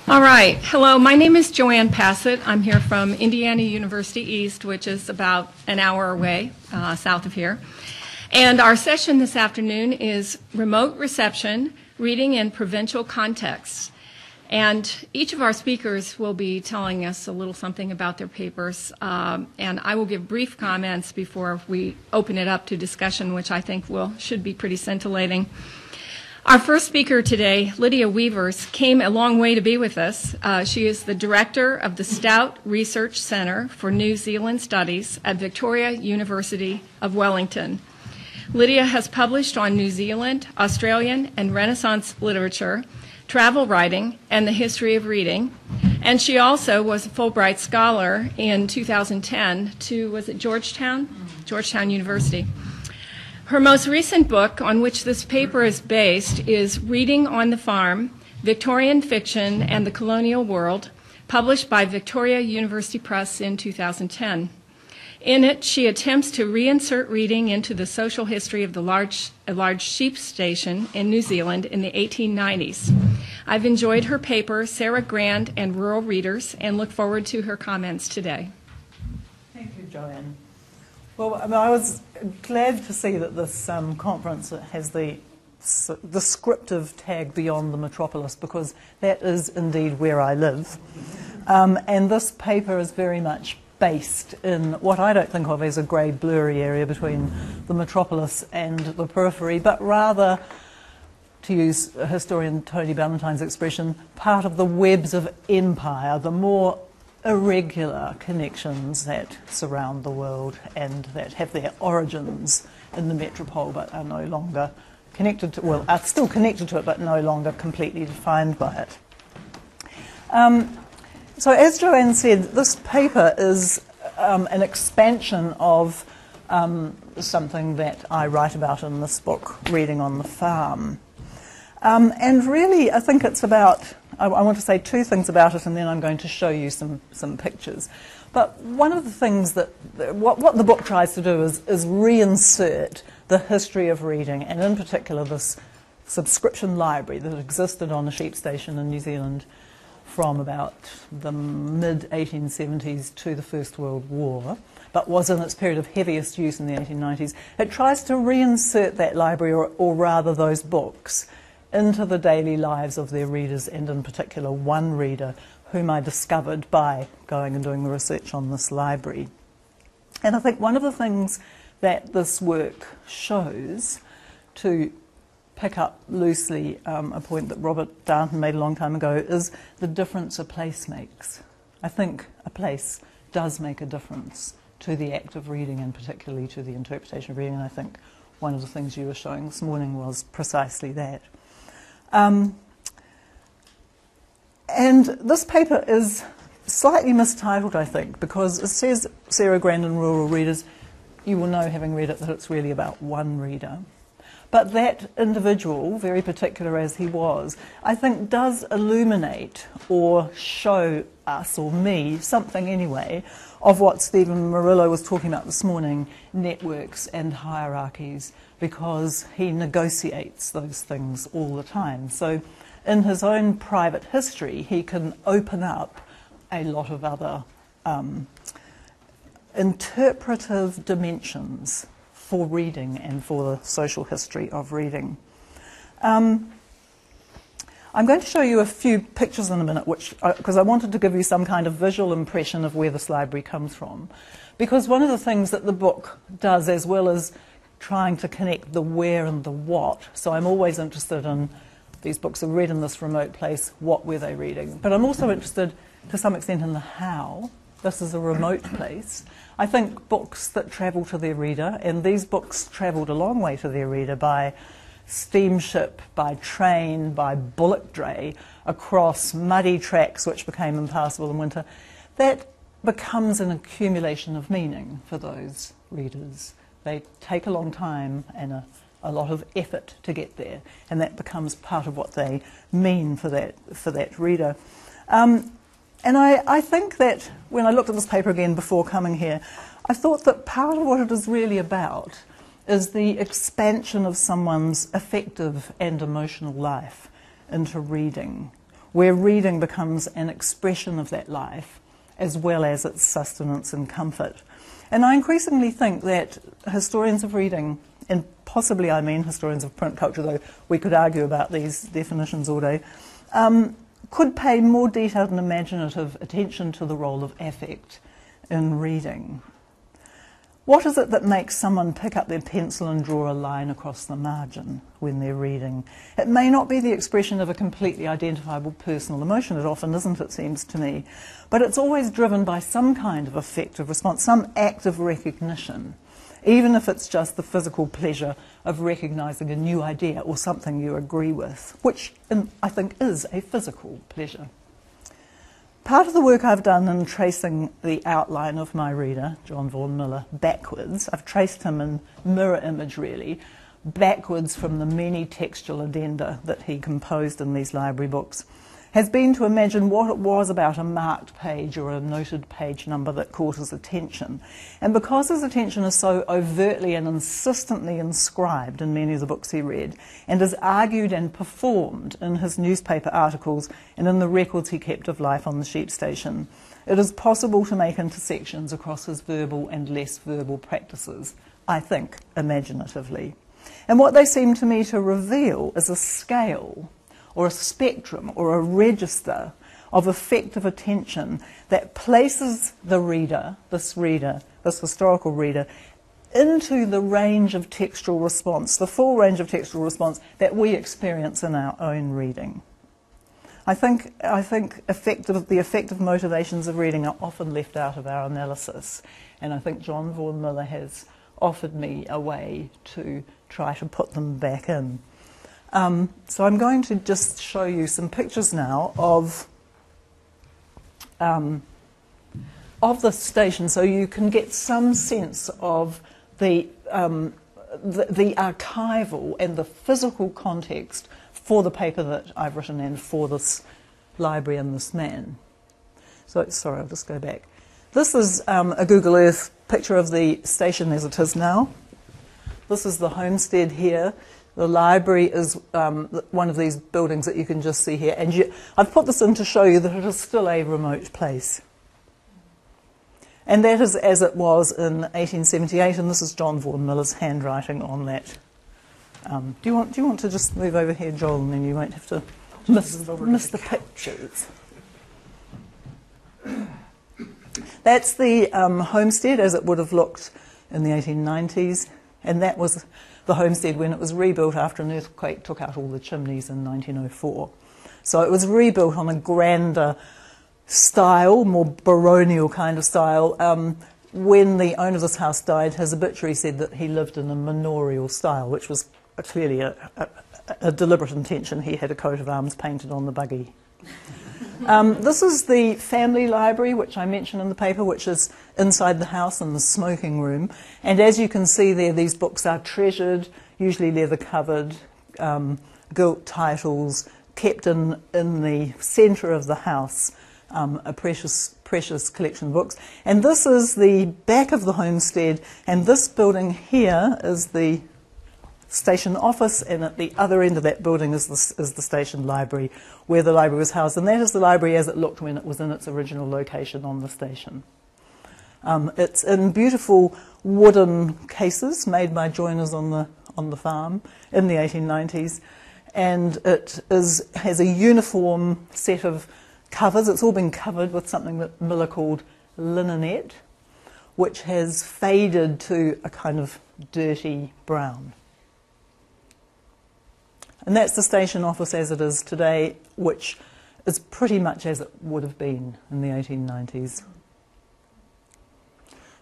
All right. Hello, my name is Joanne Passett. I'm here from Indiana University East, which is about an hour away south of here. And our session this afternoon is Remote Reception, Reading in Provincial Contexts. And each of our speakers will be telling us a little something about their papers, and I will give brief comments before we open it up to discussion, which I think should be pretty scintillating. Our first speaker today, Lydia Wevers, came a long way to be with us. She is the director of the Stout Research Center for New Zealand Studies at Victoria University of Wellington. Lydia has published on New Zealand, Australian, and Renaissance literature, travel writing, and the history of reading. And she also was a Fulbright Scholar in 2010 to, was it Georgetown? Georgetown University. Her most recent book, on which this paper is based, is Reading on the Farm, Victorian Fiction and the Colonial World, published by Victoria University Press in 2010. In it, she attempts to reinsert reading into the social history of a large sheep station in New Zealand in the 1890s. I've enjoyed her paper, Sarah Grand and Rural Readers, and look forward to her comments today. Thank you, Joanne. Well, I was glad to see that this conference has the descriptive tag beyond the Metropolis, because that is indeed where I live. And this paper is very much based in what I don't think of as a grey, blurry area between the Metropolis and the periphery, but rather, to use historian Tony Ballantyne's expression, part of the webs of empire, the more irregular connections that surround the world and that have their origins in the metropole but are no longer connected to, well, are still connected to it but no longer completely defined by it. So as Joanne said, this paper is an expansion of something that I write about in this book, Reading on the Farm. And really, I think it's about, I want to say two things about it, and then I'm going to show you some pictures. But one of the things that, what the book tries to do is reinsert the history of reading, and in particular this subscription library that existed on a sheep station in New Zealand from about the mid-1870s to the First World War, but was in its period of heaviest use in the 1890s. It tries to reinsert that library, or rather those books, into the daily lives of their readers, and in particular one reader whom I discovered by going and doing the research on this library. And I think one of the things that this work shows, to pick up loosely a point that Robert Darnton made a long time ago, is the difference a place makes. I think a place does make a difference to the act of reading, and particularly to the interpretation of reading, and I think one of the things you were showing this morning was precisely that. And this paper is slightly mistitled, I think, because it says Sarah Grand and Rural Readers. You will know, having read it, that it's really about one reader. But that individual, very particular as he was, I think does illuminate or show us, or me, something anyway, of what Stephen Murillo was talking about this morning, networks and hierarchies, because he negotiates those things all the time. So in his own private history, he can open up a lot of other interpretive dimensions for reading and for the social history of reading. I'm going to show you a few pictures in a minute, because I wanted to give you some kind of visual impression of where this library comes from. Because one of the things that the book does, as well as trying to connect the where and the what, so I'm always interested in, these books are read in this remote place, what were they reading? But I'm also interested, to some extent, in the how. This is a remote place. I think books that travel to their reader, and these books travelled a long way to their reader by steamship, by train, by bullock dray, across muddy tracks which became impassable in winter, that becomes an accumulation of meaning for those readers. They take a long time and a lot of effort to get there, and that becomes part of what they mean for that reader. And I think that when I looked at this paper again before coming here, I thought that part of what it is really about is the expansion of someone's affective and emotional life into reading, where reading becomes an expression of that life as well as its sustenance and comfort. And I increasingly think that historians of reading, and possibly I mean historians of print culture, though we could argue about these definitions all day, could pay more detailed and imaginative attention to the role of affect in reading. What is it that makes someone pick up their pencil and draw a line across the margin when they're reading? It may not be the expression of a completely identifiable personal emotion. It often isn't, it seems to me. But it's always driven by some kind of affective response, some act of recognition, even if it's just the physical pleasure of recognising a new idea or something you agree with, which I think is a physical pleasure. Part of the work I've done in tracing the outline of my reader, John Vaughan Miller, backwards, I've traced him in mirror image really, backwards from the many textual addenda that he composed in these library books, has been to imagine what it was about a marked page or a noted page number that caught his attention. And because his attention is so overtly and insistently inscribed in many of the books he read, and is argued and performed in his newspaper articles and in the records he kept of life on the sheep station, it is possible to make intersections across his verbal and less verbal practices, I think, imaginatively. And what they seem to me to reveal is a scale or a spectrum or a register of effective attention that places the reader, this historical reader, into the range of textual response, the full range of textual response that we experience in our own reading. I think the effective motivations of reading are often left out of our analysis, and I think John Vaughan Miller has offered me a way to try to put them back in. So I'm going to just show you some pictures now of the station, so you can get some sense of the archival and the physical context for the paper that I've written and for this library and this man. So, sorry, I'll just go back. This is a Google Earth picture of the station as it is now. This is the homestead here. The library is one of these buildings that you can just see here. And I've put this in to show you that it is still a remote place. And that is as it was in 1878, and this is John Vaughan Miller's handwriting on that. Do you want to just move over here, Joel, and then you won't have to miss the pictures. That's the homestead as it would have looked in the 1890s, and that was the homestead when it was rebuilt after an earthquake took out all the chimneys in 1904. So it was rebuilt on a grander style, more baronial kind of style. When the owner of this house died, his obituary said that he lived in a manorial style, which was clearly a deliberate intention. He had a coat of arms painted on the buggy. This is the family library, which I mentioned in the paper, which is inside the house in the smoking room. And as you can see there, these books are treasured, usually leather-covered, gilt titles, kept in the centre of the house, a precious collection of books. And this is the back of the homestead, and this building here is the station office, and at the other end of that building is the station library, where the library was housed. And that is the library as it looked when it was in its original location on the station. It's in beautiful wooden cases made by joiners on the farm in the 1890s, and it has a uniform set of covers. It's all been covered with something that Miller called linenette, which has faded to a kind of dirty brown. And that's the station office as it is today, which is pretty much as it would have been in the 1890s.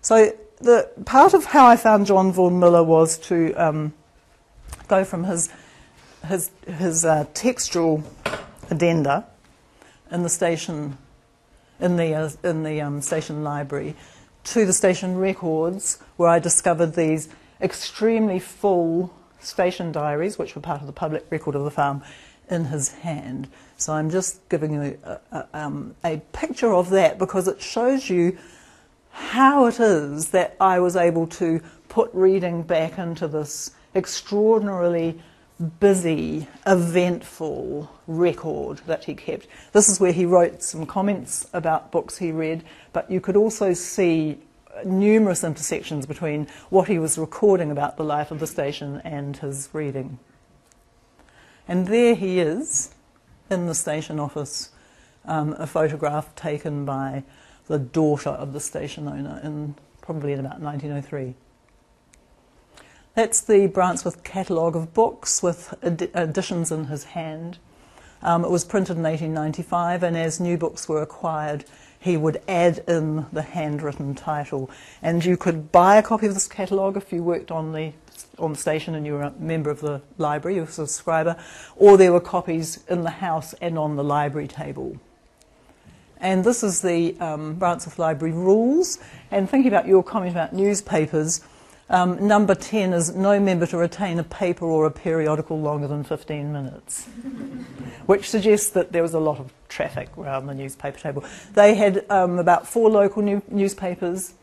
So the part of how I found John Vaughan Miller was to go from his textual addenda in the station, in the station library, to the station records, where I discovered these extremely full station diaries, which were part of the public record of the farm, in his hand. So I'm just giving you a picture of that, because it shows you how it is that I was able to put reading back into this extraordinarily busy, eventful record that he kept. This is where he wrote some comments about books he read, but you could also see numerous intersections between what he was recording about the life of the station and his reading. And there he is in the station office, a photograph taken by the daughter of the station owner probably in about 1903. That's the Brantsworth catalogue of books with editions in his hand. It was printed in 1895, and as new books were acquired, he would add in the handwritten title. And you could buy a copy of this catalogue if you worked on the station and you were a member of the library, you were a subscriber, or there were copies in the house and on the library table. And this is the Brantsworth Library rules. And thinking about your comment about newspapers, number 10 is no member to retain a paper or a periodical longer than 15 minutes, which suggests that there was a lot of traffic around the newspaper table. They had about 4 local newspapers,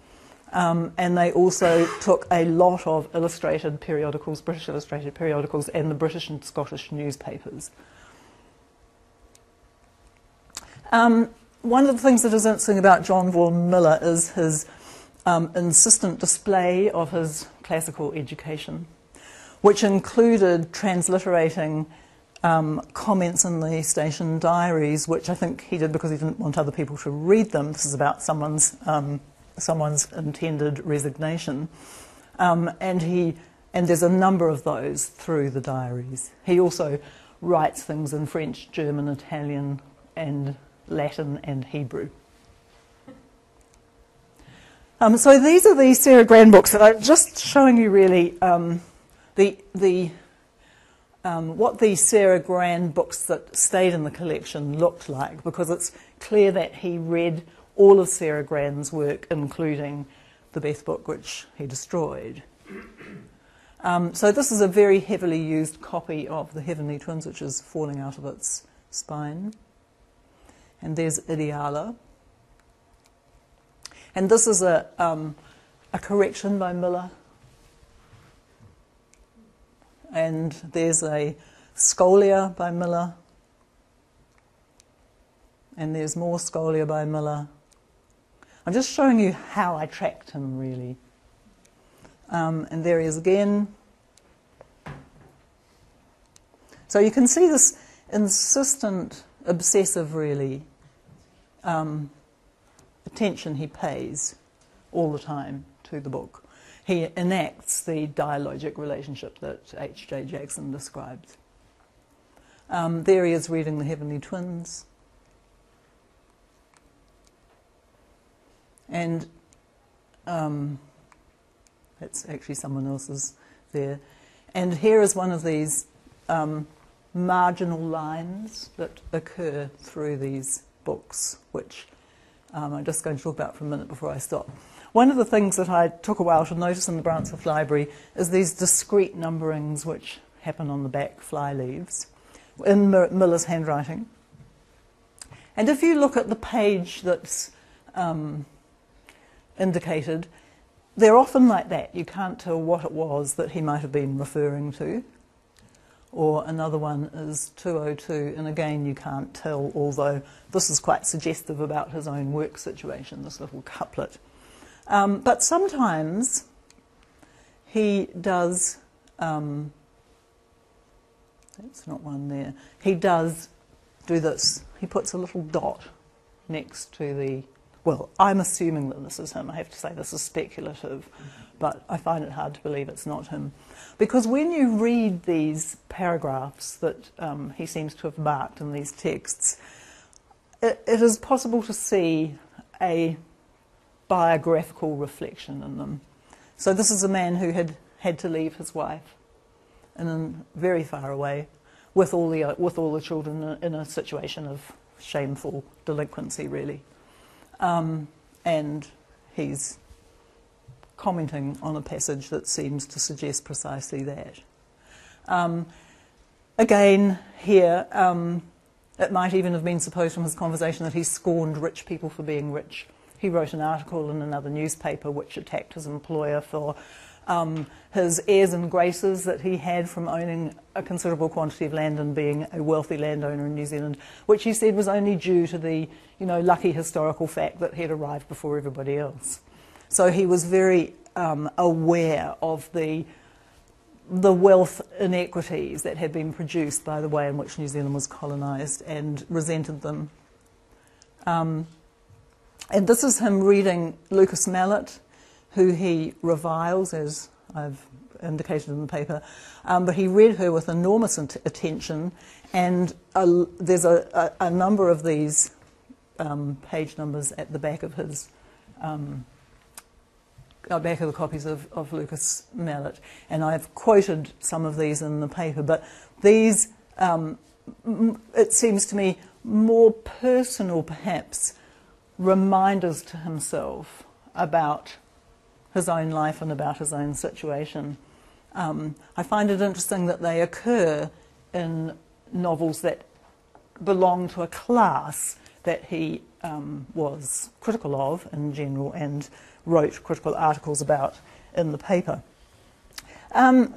and they also took a lot of illustrated periodicals, British illustrated periodicals, and the British and Scottish newspapers. One of the things that is interesting about John Vaughan Miller is his insistent display of his classical education, which included transliterating comments in the station diaries, which I think he did because he didn't want other people to read them. This is about someone's intended resignation, and there's a number of those through the diaries. He also writes things in French, German, Italian, and Latin and Hebrew. So these are the Sarah Gran books, and I'm just showing you really what the Sarah Gran books that stayed in the collection looked like, because it's clear that he read all of Sarah Gran's work, including the Beth book, which he destroyed. So this is a very heavily used copy of The Heavenly Twins, which is falling out of its spine. And there's Ideala. And this is a correction by Miller. And there's a Scholia by Miller. And there's more Scholia by Miller. I'm just showing you how I tracked him, really. And there he is again. So you can see this insistent, obsessive, really, attention he pays all the time to the book. He enacts the dialogic relationship that H.J. Jackson describes. There he is reading The Heavenly Twins. And that's actually someone else's there. And here is one of these marginal lines that occur through these books, which I'm just going to talk about for a minute before I stop. One of the things that I took a while to notice in the Brantsworth Library is these discrete numberings which happen on the back fly leaves in Miller's handwriting. And if you look at the page that's indicated, they're often like that. You can't tell what it was that he might have been referring to. Or another one is 202, and again you can't tell, although this is quite suggestive about his own work situation, this little couplet. But sometimes he does, that's not one there, he does do this. He puts a little dot next to the, well, I'm assuming that this is him. I have to say this is speculative, but I find it hard to believe it's not him. Because when you read these paragraphs that he seems to have marked in these texts, it is possible to see a biographical reflection in them. So this is a man who had to leave his wife and very far away with all the children in a situation of shameful delinquency, really. And he's commenting on a passage that seems to suggest precisely that. Again, here, it might even have been supposed from his conversation that he scorned rich people for being rich. He wrote an article in another newspaper which attacked his employer for his airs and graces that he had from owning a considerable quantity of land and being a wealthy landowner in New Zealand, which he said was only due to the, lucky historical fact that he had arrived before everybody else. So he was very aware of the wealth inequities that had been produced by the way in which New Zealand was colonised and resented them. And this is him reading Lucas Mallet, who he reviles, as I've indicated in the paper, but he read her with enormous attention, and there's a number of these page numbers at the back of his back of the copies of Lucas Mallet, and I've quoted some of these in the paper, but these, it seems to me, more personal perhaps, reminders to himself about his own life and about his own situation. I find it interesting that they occur in novels that belong to a class that he was critical of in general and wrote critical articles about in the paper.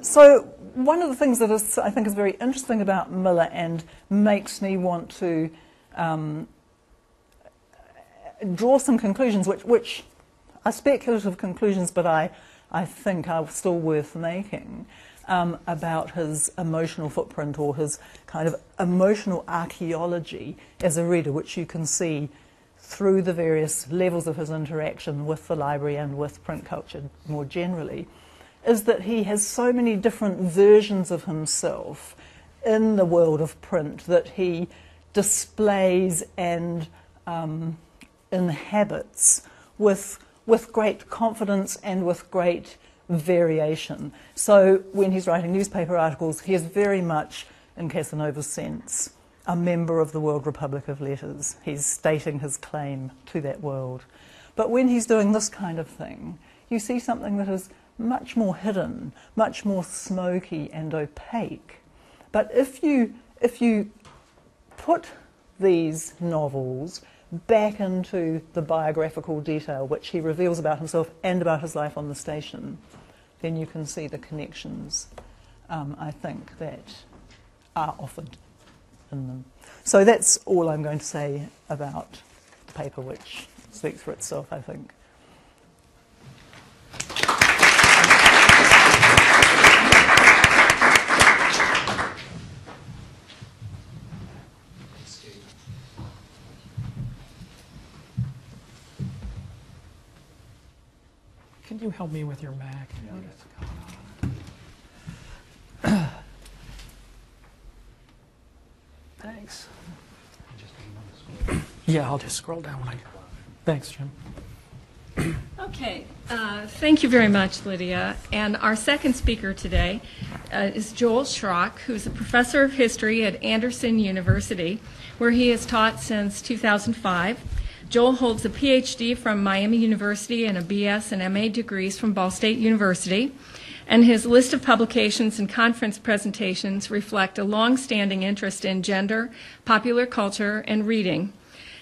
So one of the things that I think is very interesting about Miller and makes me want to draw some conclusions which are speculative conclusions, but I think are still worth making, about his emotional footprint or his kind of emotional archaeology as a reader, which you can see through the various levels of his interaction with the library and with print culture more generally, is that he has so many different versions of himself in the world of print that he displays and inhabits with great confidence and with great variation. So when he's writing newspaper articles, he is very much, in Casanova's sense, a member of the World Republic of Letters. He's stating his claim to that world. But when he's doing this kind of thing, you see something that is much more hidden, much more smoky and opaque. But if you put these novels back into the biographical detail which he reveals about himself and about his life on the station, then you can see the connections, I think, that are offered in them. So that's all I'm going to say about the paper, which speaks for itself, I think. Can you help me with your Mac? Yeah. What is going on? Thanks. Yeah, I'll just scroll down when I... Thanks, Jim. Okay, thank you very much, Lydia. And our second speaker today is Joel Shrock, who's a professor of history at Anderson University, where he has taught since 2005. Joel holds a PhD from Miami University and a BS and MA degrees from Ball State University, and his list of publications and conference presentations reflect a long-standing interest in gender, popular culture, and reading.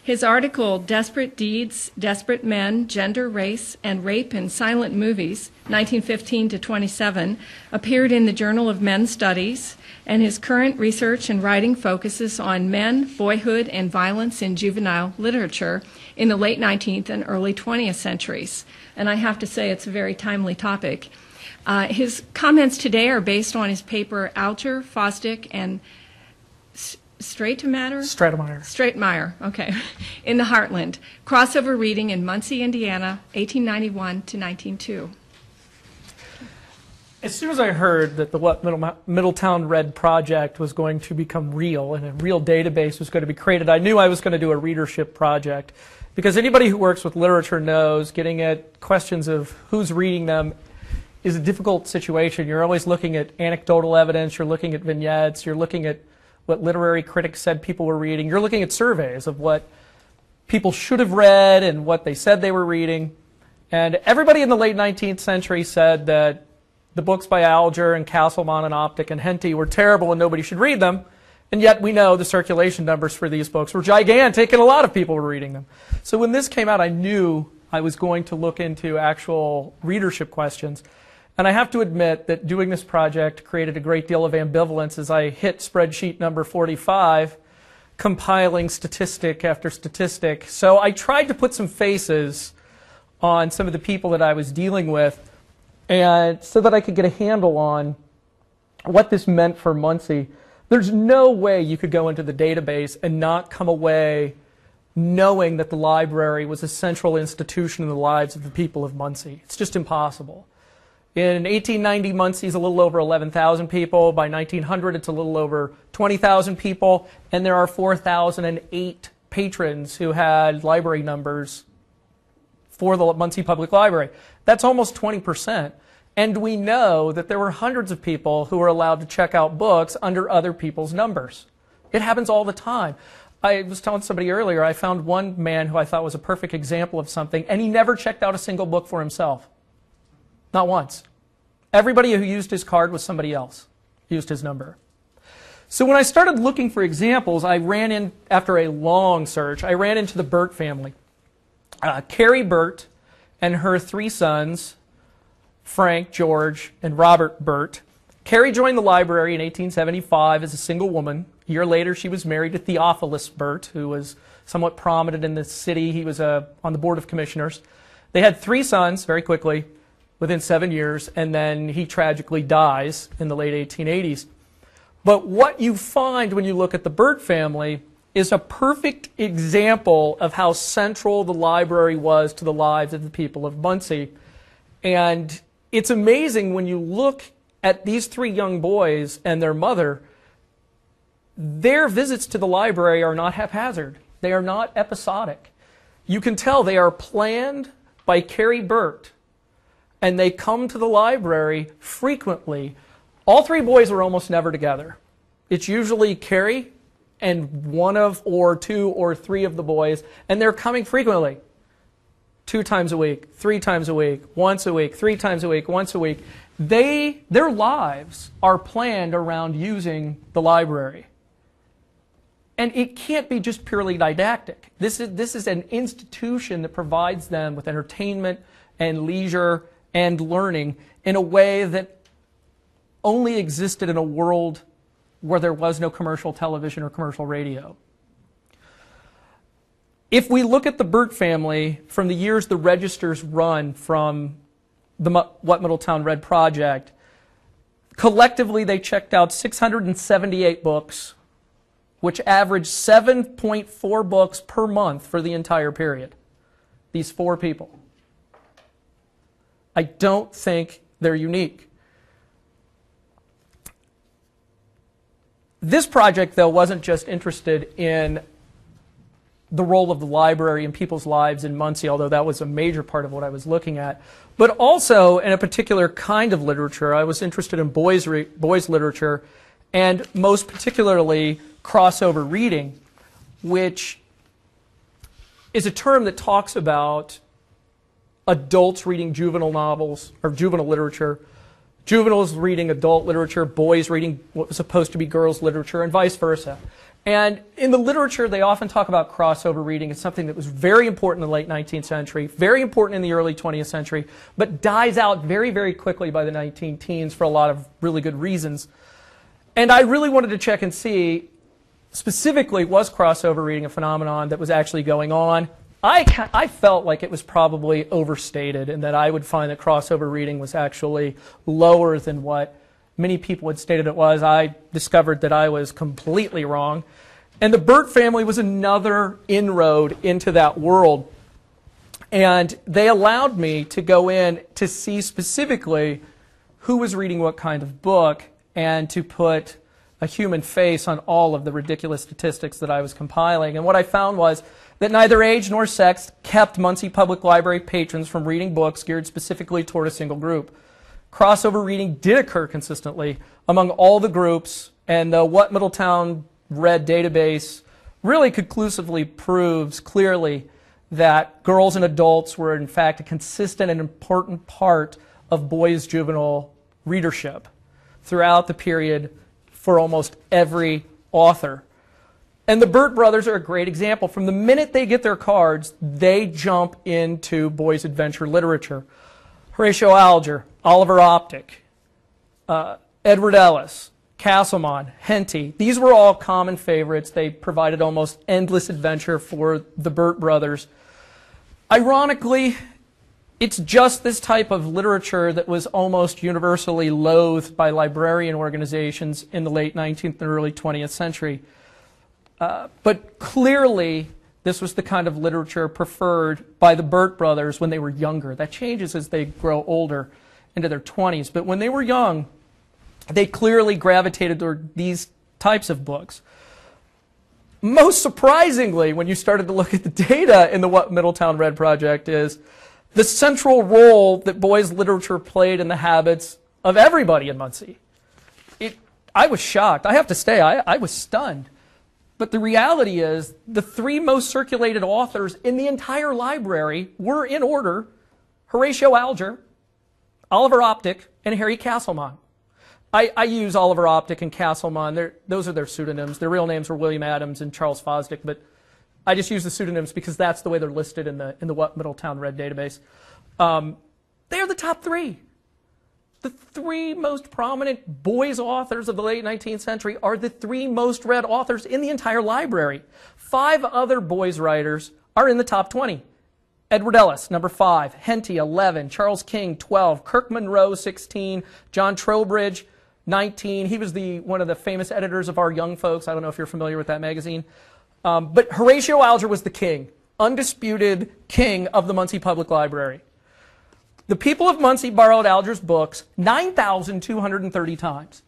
His article, Desperate Deeds, Desperate Men, Gender, Race, and Rape in Silent Movies, 1915 to 27, appeared in the Journal of Men's Studies, and his current research and writing focuses on men, boyhood, and violence in juvenile literature in the late 19th and early 20th centuries. And I have to say it's a very timely topic. His comments today are based on his paper Alger, Fosdick, and Stratemeyer, okay, in the Heartland. Crossover reading in Muncie, Indiana, 1891 to 1902. As soon as I heard that the What Middletown Read project was going to become real and a real database was going to be created, I knew I was going to do a readership project. Because anybody who works with literature knows getting at questions of who's reading them is a difficult situation. You're always looking at anecdotal evidence, you're looking at vignettes, you're looking at what literary critics said people were reading. You're looking at surveys of what people should have read and what they said they were reading. And everybody in the late 19th century said that the books by Alger and Castleman and Optic and Henty were terrible and nobody should read them. And yet we know the circulation numbers for these books were gigantic and a lot of people were reading them. So when this came out, I knew I was going to look into actual readership questions. And I have to admit that doing this project created a great deal of ambivalence as I hit spreadsheet number 45, compiling statistic after statistic. So I tried to put some faces on some of the people that I was dealing with, and so that I could get a handle on what this meant for Muncie. There's no way you could go into the database and not come away knowing that the library was a central institution in the lives of the people of Muncie. It's just impossible. In 1890, Muncie is a little over 11,000 people. By 1900, it's a little over 20,000 people. And there are 4,008 patrons who had library numbers for the Muncie Public Library. That's almost 20%. And we know that there were hundreds of people who were allowed to check out books under other people's numbers. It happens all the time. I was telling somebody earlier, I found one man who I thought was a perfect example of something, and he never checked out a single book for himself. Not once. Everybody who used his card was somebody else, used his number. So when I started looking for examples, I ran in, after a long search, I ran into the Burt family. Carrie Burt and her three sons, Frank, George, and Robert Burt. Carrie joined the library in 1875 as a single woman. A year later, she was married to Theophilus Burt, who was somewhat prominent in the city. He was on the Board of Commissioners. They had three sons very quickly, within 7 years, and then he tragically dies in the late 1880s. But what you find when you look at the Burt family is a perfect example of how central the library was to the lives of the people of Muncie. And it's amazing when you look at these three young boys and their mother, their visits to the library are not haphazard. They are not episodic. You can tell they are planned by Carrie Burt, and they come to the library frequently. All three boys are almost never together. It's usually Carrie and one of, or two or three of the boys, and they're coming frequently. 2 times a week, 3 times a week, once a week, 3 times a week, once a week. Their lives are planned around using the library. And it can't be just purely didactic. This is an institution that provides them with entertainment and leisure and learning in a way that only existed in a world where there was no commercial television or commercial radio. If we look at the Burt family from the years the registers run from the What Middletown Read project, collectively they checked out 678 books, which averaged 7.4 books per month for the entire period. These 4 people. I don't think they're unique. This project, though, wasn't just interested in the role of the library in people's lives in Muncie, although that was a major part of what I was looking at, but also in a particular kind of literature. I was interested in boys literature, and most particularly crossover reading, which is a term that talks about adults reading juvenile novels or juvenile literature, juveniles reading adult literature, boys reading what was supposed to be girls' literature, and vice versa. And in the literature, they often talk about crossover reading. It's something that was very important in the late 19th century, very important in the early 20th century, but dies out very, very quickly by the 19-teens for a lot of really good reasons. And I really wanted to check and see, specifically, was crossover reading a phenomenon that was actually going on? I felt like it was probably overstated, and that I would find that crossover reading was actually lower than what many people had stated it was. I discovered that I was completely wrong. And the Burt family was another inroad into that world. And they allowed me to go in to see specifically who was reading what kind of book, and to put a human face on all of the ridiculous statistics that I was compiling. And what I found was that neither age nor sex kept Muncie Public Library patrons from reading books geared specifically toward a single group. Crossover reading did occur consistently among all the groups, and the What Middletown Read database really conclusively proves clearly that girls and adults were in fact a consistent and important part of boys' juvenile readership throughout the period for almost every author. And the Burt brothers are a great example. From the minute they get their cards, they jump into boys' adventure literature. Horatio Alger, Oliver Optic, Edward Ellis, Castleman, Henty. These were all common favorites. They provided almost endless adventure for the Burt brothers. Ironically, it's just this type of literature that was almost universally loathed by librarian organizations in the late 19th and early 20th century. But clearly, this was the kind of literature preferred by the Burt brothers when they were younger. That changes as they grow older into their 20s. But when they were young, they clearly gravitated toward these types of books. Most surprisingly, when you started to look at the data in the What Middletown Read Project, is the central role that boys' literature played in the habits of everybody in Muncie. I was shocked. I have to say, I was stunned. But the reality is, the three most circulated authors in the entire library were, in order, Horatio Alger, Oliver Optic, and Harry Castleman. I use Oliver Optic and Castleman. Those are their pseudonyms. Their real names were William Adams and Charles Fosdick, but I just use the pseudonyms because that's the way they're listed in the What Middletown Read database. They are the top three. The three most prominent boys' authors of the late 19th century are the three most read authors in the entire library. 5 other boys' writers are in the top 20. Edward Ellis, number 5, Henty, 11, Charles King, 12, Kirk Monroe, 16, John Trowbridge, 19. He was one of the famous editors of Our Young Folks. I don't know if you're familiar with that magazine. But Horatio Alger was the king, undisputed king of the Muncie Public Library. The people of Muncie borrowed Alger's books 9,230 times.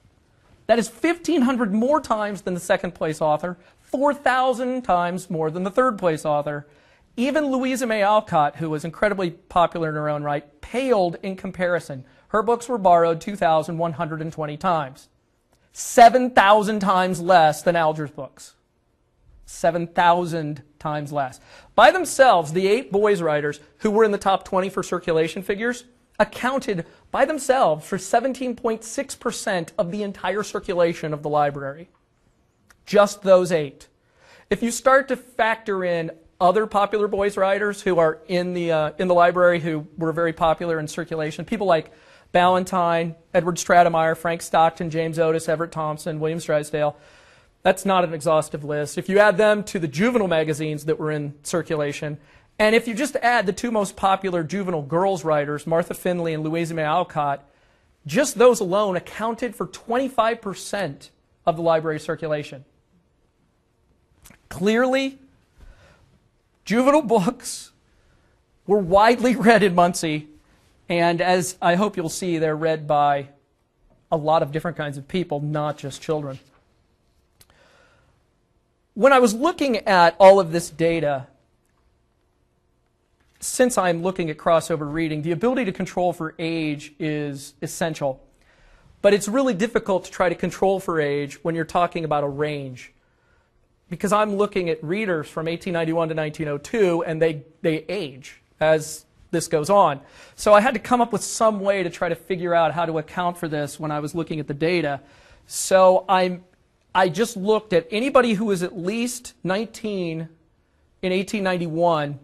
That is 1,500 more times than the second place author, 4,000 times more than the third place author. Even Louisa May Alcott, who was incredibly popular in her own right, paled in comparison. Her books were borrowed 2,120 times. 7,000 times less than Alger's books. 7,000 times less. By themselves, the 8 boys' writers who were in the top 20 for circulation figures accounted by themselves for 17.6% of the entire circulation of the library. Just those 8. If you start to factor in other popular boys' writers who are in the library who were very popular in circulation, people like Ballantyne, Edward Stratemeyer, Frank Stockton, James Otis, Everett Thompson, William Drysdale. That's not an exhaustive list. If you add them to the juvenile magazines that were in circulation, and if you just add the 2 most popular juvenile girls writers, Martha Findlay and Louisa May Alcott, just those alone accounted for 25% of the library circulation. Clearly, juvenile books were widely read in Muncie, and as I hope you'll see, they're read by a lot of different kinds of people, not just children. When I was looking at all of this data, since I'm looking at crossover reading, the ability to control for age is essential. But it's really difficult to try to control for age when you're talking about a range. Because I'm looking at readers from 1891 to 1902, and they age as this goes on. So I had to come up with some way to try to figure out how to account for this when I was looking at the data. So I just looked at anybody who was at least 19 in 1891.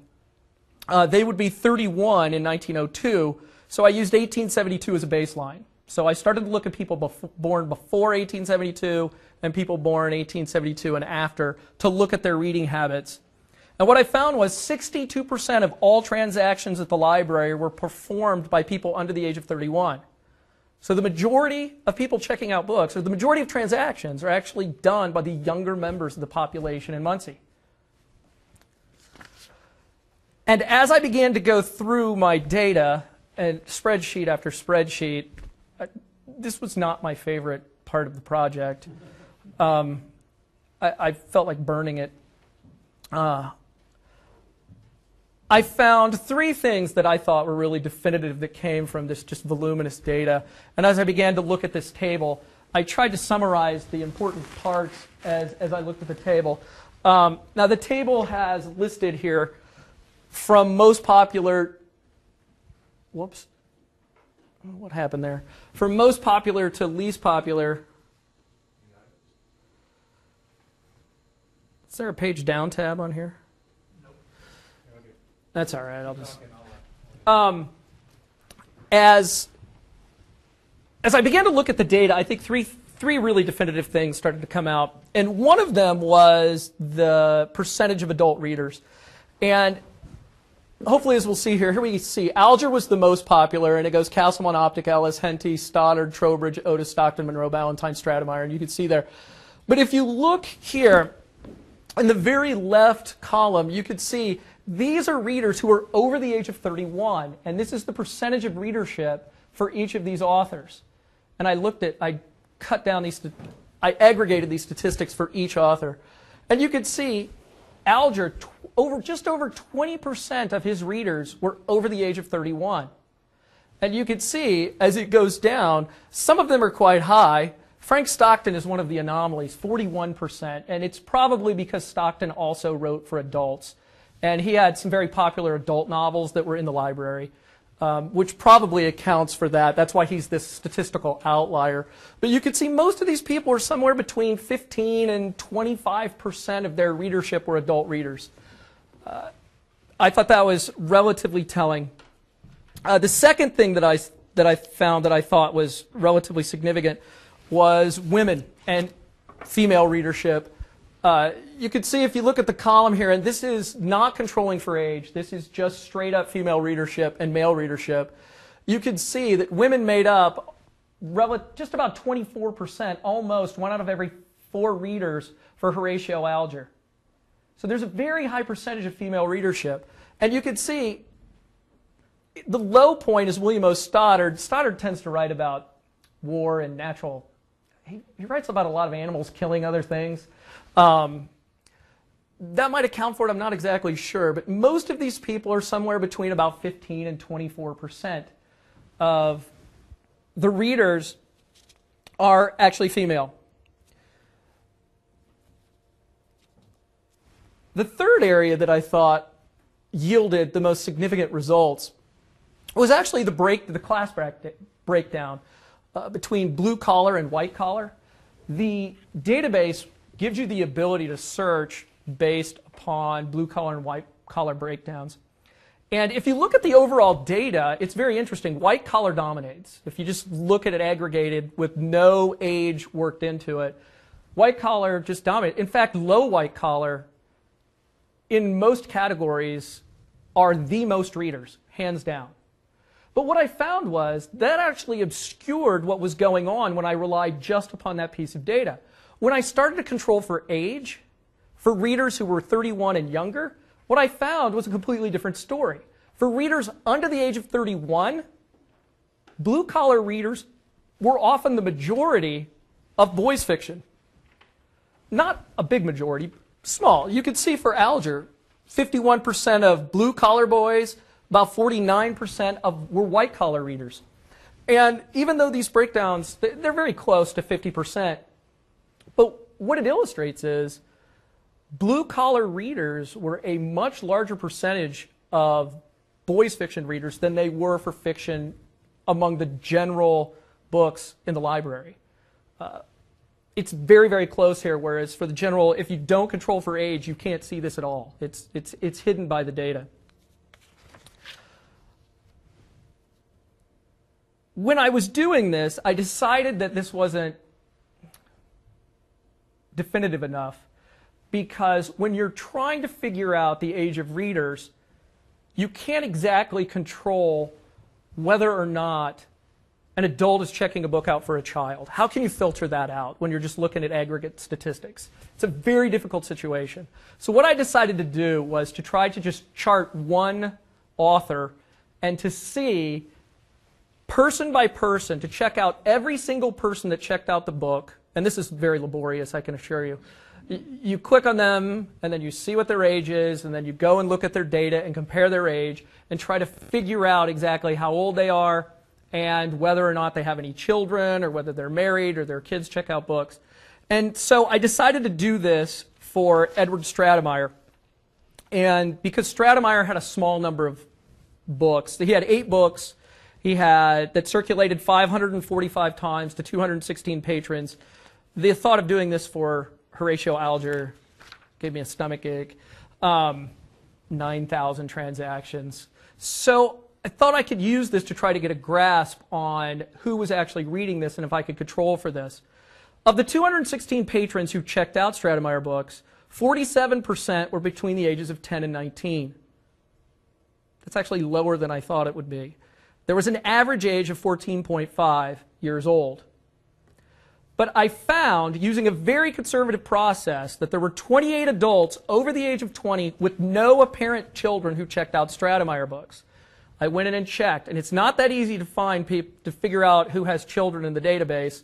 They would be 31 in 1902. So I used 1872 as a baseline. So I started to look at people born before 1872 and people born 1872 and after to look at their reading habits. And what I found was 62% of all transactions at the library were performed by people under the age of 31. So the majority of people checking out books, or the majority of transactions, are actually done by the younger members of the population in Muncie. And as I began to go through my data, and spreadsheet after spreadsheet, this was not my favorite part of the project. I felt like burning it. I found 3 things that I thought were really definitive that came from this just voluminous data. And as I began to look at this table, I tried to summarize the important parts as I looked at the table. Now the table has listed here from most popular, whoops, what happened there? From most popular to least popular. Is there a page down tab on here? That's all right. I'll just as as I began to look at the data, I think three really definitive things started to come out. And one of them was the percentage of adult readers. And hopefully, as we'll see here we see Alger was the most popular, and it goes Castleman, Optic, Ellis, Henty, Stoddard, Trowbridge, Otis, Stockton, Monroe, Ballantyne, Stratemeyer, and you can see there. But if you look here, in the very left column, you could see these are readers who are over the age of 31, and this is the percentage of readership for each of these authors. And I aggregated these statistics for each author. And you could see Alger, just over 20% of his readers were over the age of 31. And you could see, as it goes down, some of them are quite high. Frank Stockton is one of the anomalies, 41%. And it's probably because Stockton also wrote for adults. And he had some very popular adult novels that were in the library, which probably accounts for that. That's why he's this statistical outlier. But you can see most of these people are somewhere between 15 and 25% of their readership were adult readers. I thought that was relatively telling. The second thing that I found that I thought was relatively significant was women and female readership. You can see if you look at the column here, and this is not controlling for age, this is just straight up female readership and male readership. You can see that women made up just about 24%, almost 1 out of every 4 readers for Horatio Alger. So there's a very high percentage of female readership. And you can see the low point is William O. Stoddard. Stoddard tends to write about war and natural. He writes about a lot of animals killing other things. That might account for it, I'm not exactly sure, but most of these people are somewhere between about 15 and 24% of the readers are actually female. The third area that I thought yielded the most significant results was actually the class breakdown between blue collar and white collar. The database gives you the ability to search based upon blue collar and white collar breakdowns. And if you look at the overall data, it's very interesting. White collar dominates. If you just look at it aggregated with no age worked into it, white collar just dominates. In fact, low white collar in most categories are the most readers, hands down. But what I found was that actually obscured what was going on when I relied just upon that piece of data. When I started to control for age, for readers who were 31 and younger, what I found was a completely different story. For readers under the age of 31, blue-collar readers were often the majority of boys' fiction. Not a big majority, small. You could see for Alger, 51% of blue-collar boys, about 49% were white-collar readers. And even though these breakdowns, they're very close to 50%, but what it illustrates is blue-collar readers were a much larger percentage of boys' fiction readers than they were for fiction among the general books in the library. It's very, very close here, whereas for the general, if you don't control for age, you can't see this at all. It's hidden by the data. When I was doing this, I decided that this wasn't definitive enough, because when you're trying to figure out the age of readers, you can't exactly control whether or not an adult is checking a book out for a child. How can you filter that out when you're just looking at aggregate statistics? It's a very difficult situation. So what I decided to do was to try to just chart one author and to see person by person, to check out every single person that checked out the book. And this is very laborious, I can assure you. You click on them, and then you see what their age is, and then you go and look at their data and compare their age and try to figure out exactly how old they are and whether or not they have any children or whether they're married or their kids check out books. And so I decided to do this for Edward Stratemeyer. And because Stratemeyer had a small number of books, he had 8 books that circulated 545 times to 216 patrons. The thought of doing this for Horatio Alger gave me a stomach ache. 9,000 transactions. So thought I could use this to try to get a grasp on who was actually reading this and if I could control for this. Of the 216 patrons who checked out Stratemeyer books, 47% were between the ages of 10 and 19. That's actually lower than I thought it would be. There was an average age of 14.5 years old. But I found, using a very conservative process, that there were 28 adults over the age of 20 with no apparent children who checked out Stratemeyer books. I went in and checked, and it's not that easy to find people to figure out who has children in the database,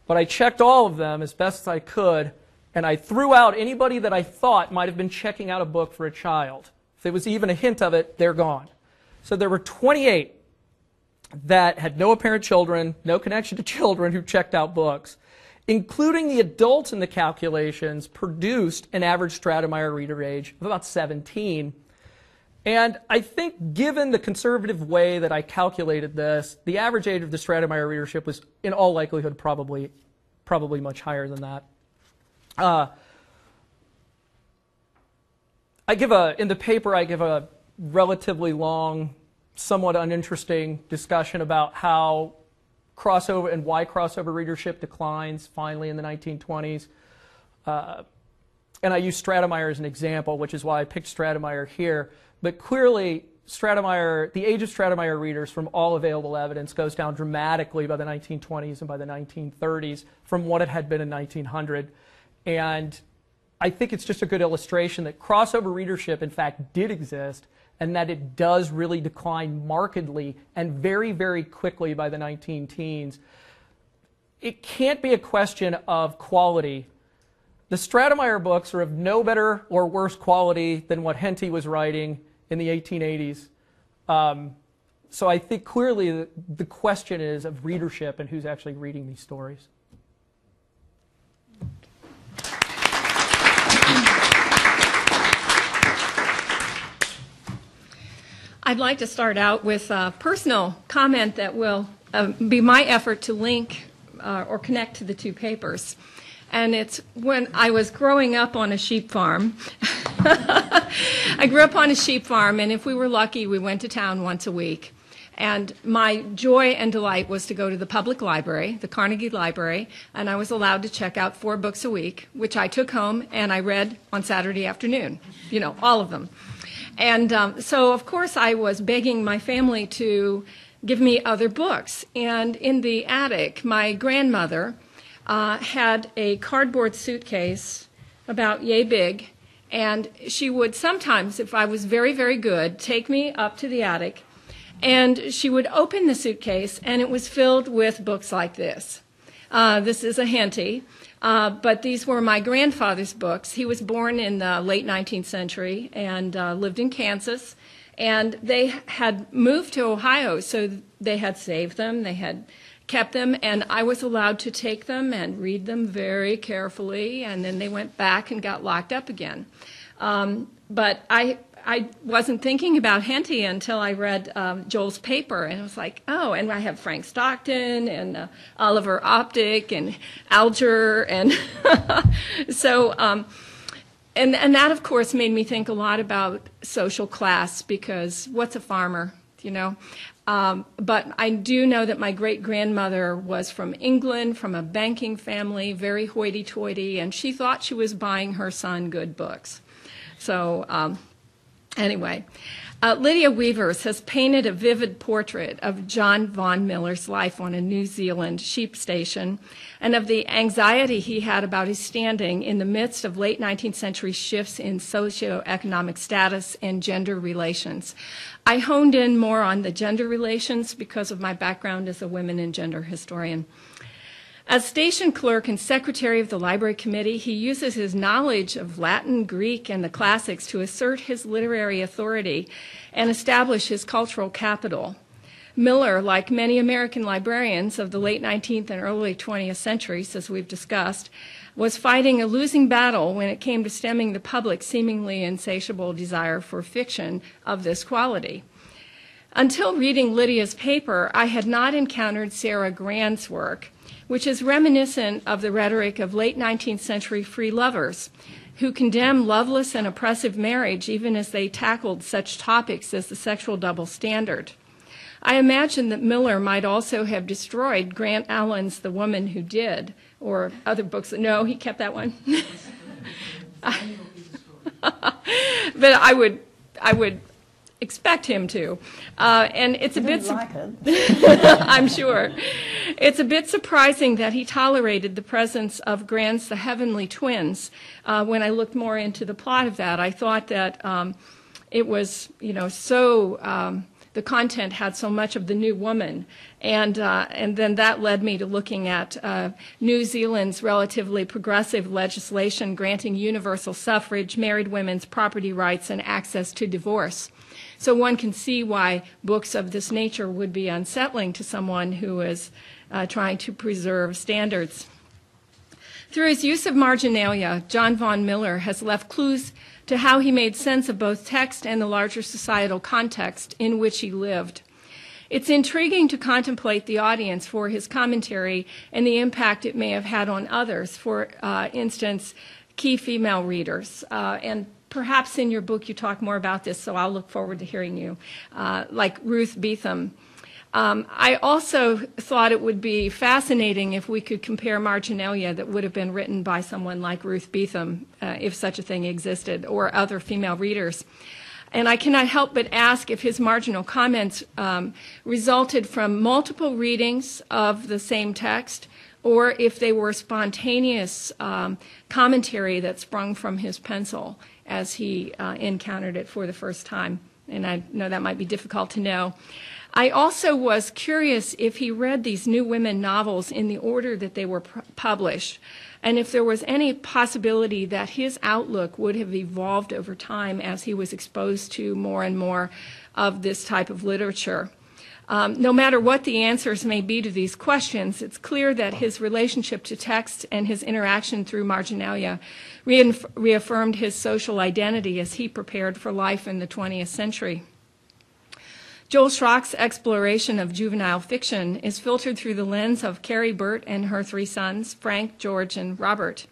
but I checked all of them as best as I could, and I threw out anybody that I thought might have been checking out a book for a child. If there was even a hint of it, they're gone. So there were 28 that had no apparent children, no connection to children who checked out books. Including the adults in the calculations, produced an average Stratemeyer reader age of about 17. And I think given the conservative way that I calculated this, the average age of the Stratemeyer readership was in all likelihood probably much higher than that. In the paper I give a relatively long, somewhat uninteresting discussion about how crossover and why crossover readership declines finally in the 1920s. And I use Stratemeyer as an example, which is why I picked Stratemeyer here. But clearly, Stratemeyer, the age of Stratemeyer readers from all available evidence goes down dramatically by the 1920s and by the 1930s from what it had been in 1900. And I think it's just a good illustration that crossover readership, in fact, did exist, and that it does really decline markedly and very, very quickly by the 19-teens. It can't be a question of quality. The Stratemeyer books are of no better or worse quality than what Henty was writing in the 1880s. So I think clearly the question is of readership and who's actually reading these stories. I'd like to start out with a personal comment that will be my effort to link or connect to the two papers. And it's when I was growing up on a sheep farm. I grew up on a sheep farm, and if we were lucky, we went to town once a week. And my joy and delight was to go to the public library, the Carnegie Library, and I was allowed to check out 4 books a week, which I took home and I read on Saturday afternoon, all of them. And so, of course, I was begging my family to give me other books. And in the attic, my grandmother had a cardboard suitcase about yay big, and she would sometimes, if I was very, very good, take me up to the attic, and she would open the suitcase, and it was filled with books like this. This is a Henty. But these were my grandfather's books. He was born in the late 19th century and lived in Kansas. And they had moved to Ohio, so they had saved them. They had kept them, and I was allowed to take them and read them very carefully. And then they went back and got locked up again. But I wasn't thinking about Henty until I read Joel's paper, and I was like, oh, and I have Frank Stockton and Oliver Optic and Alger, and so, and that, of course, made me think a lot about social class, because what's a farmer, But I do know that my great-grandmother was from England, from a banking family, very hoity-toity, and she thought she was buying her son good books. So, anyway, Lydia Wevers has painted a vivid portrait of John Vaughan Miller's life on a New Zealand sheep station and of the anxiety he had about his standing in the midst of late 19th century shifts in socioeconomic status and gender relations. I honed in more on the gender relations because of my background as a women and gender historian. As station clerk and secretary of the library committee, he uses his knowledge of Latin, Greek, and the classics to assert his literary authority and establish his cultural capital. Miller, like many American librarians of the late 19th and early 20th centuries, as we've discussed, was fighting a losing battle when it came to stemming the public's seemingly insatiable desire for fiction of this quality. Until reading Lydia's paper, I had not encountered Sarah Grand's work, which is reminiscent of the rhetoric of late 19th century free lovers, who condemned loveless and oppressive marriage even as they tackled such topics as the sexual double standard. I imagine that Miller might also have destroyed Grant Allen's The Woman Who Did, or other books. No, he kept that one. But I would expect him to. And it's a bit like it. I'm sure. It's a bit surprising that he tolerated the presence of Grant's The Heavenly Twins. When I looked more into the plot of that, I thought that it was, so the content had so much of the new woman, and then that led me to looking at New Zealand's relatively progressive legislation granting universal suffrage, married women's property rights, and access to divorce. So one can see why books of this nature would be unsettling to someone who is trying to preserve standards. Through his use of marginalia, John Vaughan Miller has left clues to how he made sense of both text and the larger societal context in which he lived. It's intriguing to contemplate the audience for his commentary and the impact it may have had on others, for instance, key female readers. And perhaps in your book you talk more about this, so I'll look forward to hearing you, like Ruth Beetham. I also thought it would be fascinating if we could compare marginalia that would have been written by someone like Ruth Beetham, if such a thing existed, or other female readers. And I cannot help but ask if his marginal comments resulted from multiple readings of the same text, or if they were spontaneous commentary that sprung from his pencil as he encountered it for the first time. And I know that might be difficult to know. I also was curious if he read these New Women novels in the order that they were published, and if there was any possibility that his outlook would have evolved over time as he was exposed to more and more of this type of literature. No matter what the answers may be to these questions, it's clear that his relationship to text and his interaction through marginalia reaffirmed his social identity as he prepared for life in the 20th century. Joel Shrock's exploration of juvenile fiction is filtered through the lens of Carrie Burt and her three sons, Frank, George, and Robert.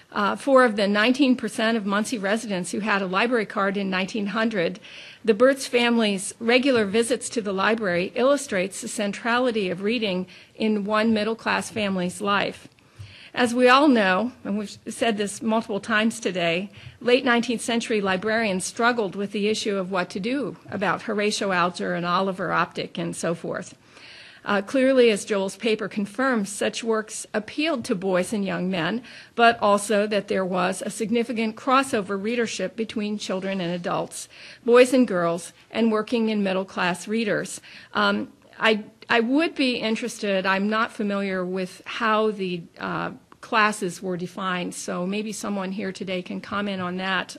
4 of the 19% of Muncie residents who had a library card in 1900, the Burt's family's regular visits to the library illustrates the centrality of reading in one middle-class family's life. As we all know, and we've said this multiple times today, late 19th century librarians struggled with the issue of what to do about Horatio Alger and Oliver Optic and so forth. Clearly, as Joel's paper confirms, such works appealed to boys and young men, but also that there was a significant crossover readership between children and adults, boys and girls, and working and middle-class readers. I would be interested, I'm not familiar with how the classes were defined, so maybe someone here today can comment on that,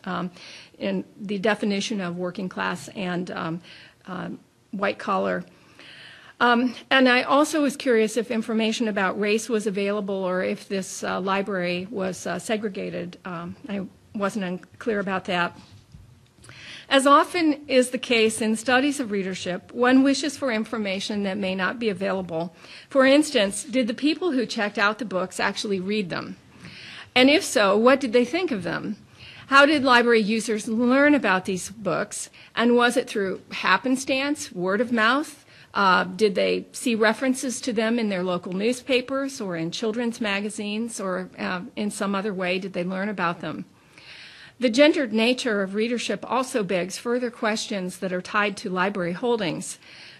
in the definition of working class and white collar. And I also was curious if information about race was available or if this library was segregated. I wasn't clear about that. As often is the case in studies of readership, one wishes for information that may not be available. For instance, did the people who checked out the books actually read them? And if so, what did they think of them? How did library users learn about these books? And was it through happenstance, word of mouth? Did they see references to them in their local newspapers or in children's magazines, or in some other way did they learn about them? The gendered nature of readership also begs further questions that are tied to library holdings.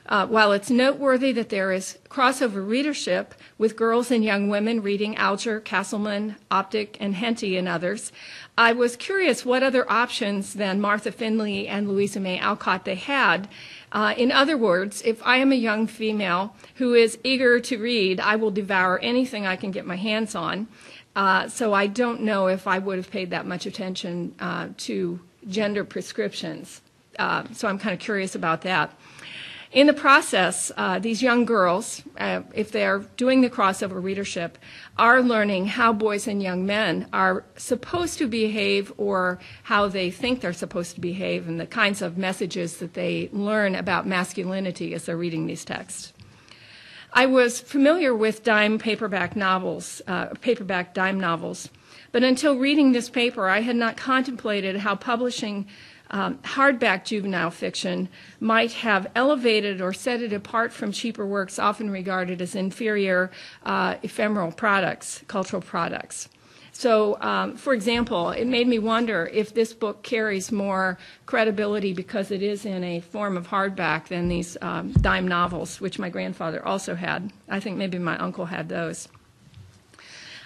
While it's noteworthy that there is crossover readership with girls and young women reading Alger, Castleman, Optic, and Henty and others, I was curious what other options than Martha Finley and Louisa May Alcott they had. In other words, if I am a young female who is eager to read, I will devour anything I can get my hands on. So I don't know if I would have paid that much attention to gender prescriptions. So I'm kind of curious about that. In the process, these young girls, if they're doing the crossover readership, are learning how boys and young men are supposed to behave or how they think they're supposed to behave and the kinds of messages that they learn about masculinity as they're reading these texts. I was familiar with dime paperback novels, paperback dime novels, but until reading this paper, I had not contemplated how publishing hardback juvenile fiction might have elevated or set it apart from cheaper works often regarded as inferior ephemeral products, cultural products. So, for example, it made me wonder if this book carries more credibility because it is in a form of hardback than these dime novels, which my grandfather also had. I think maybe my uncle had those.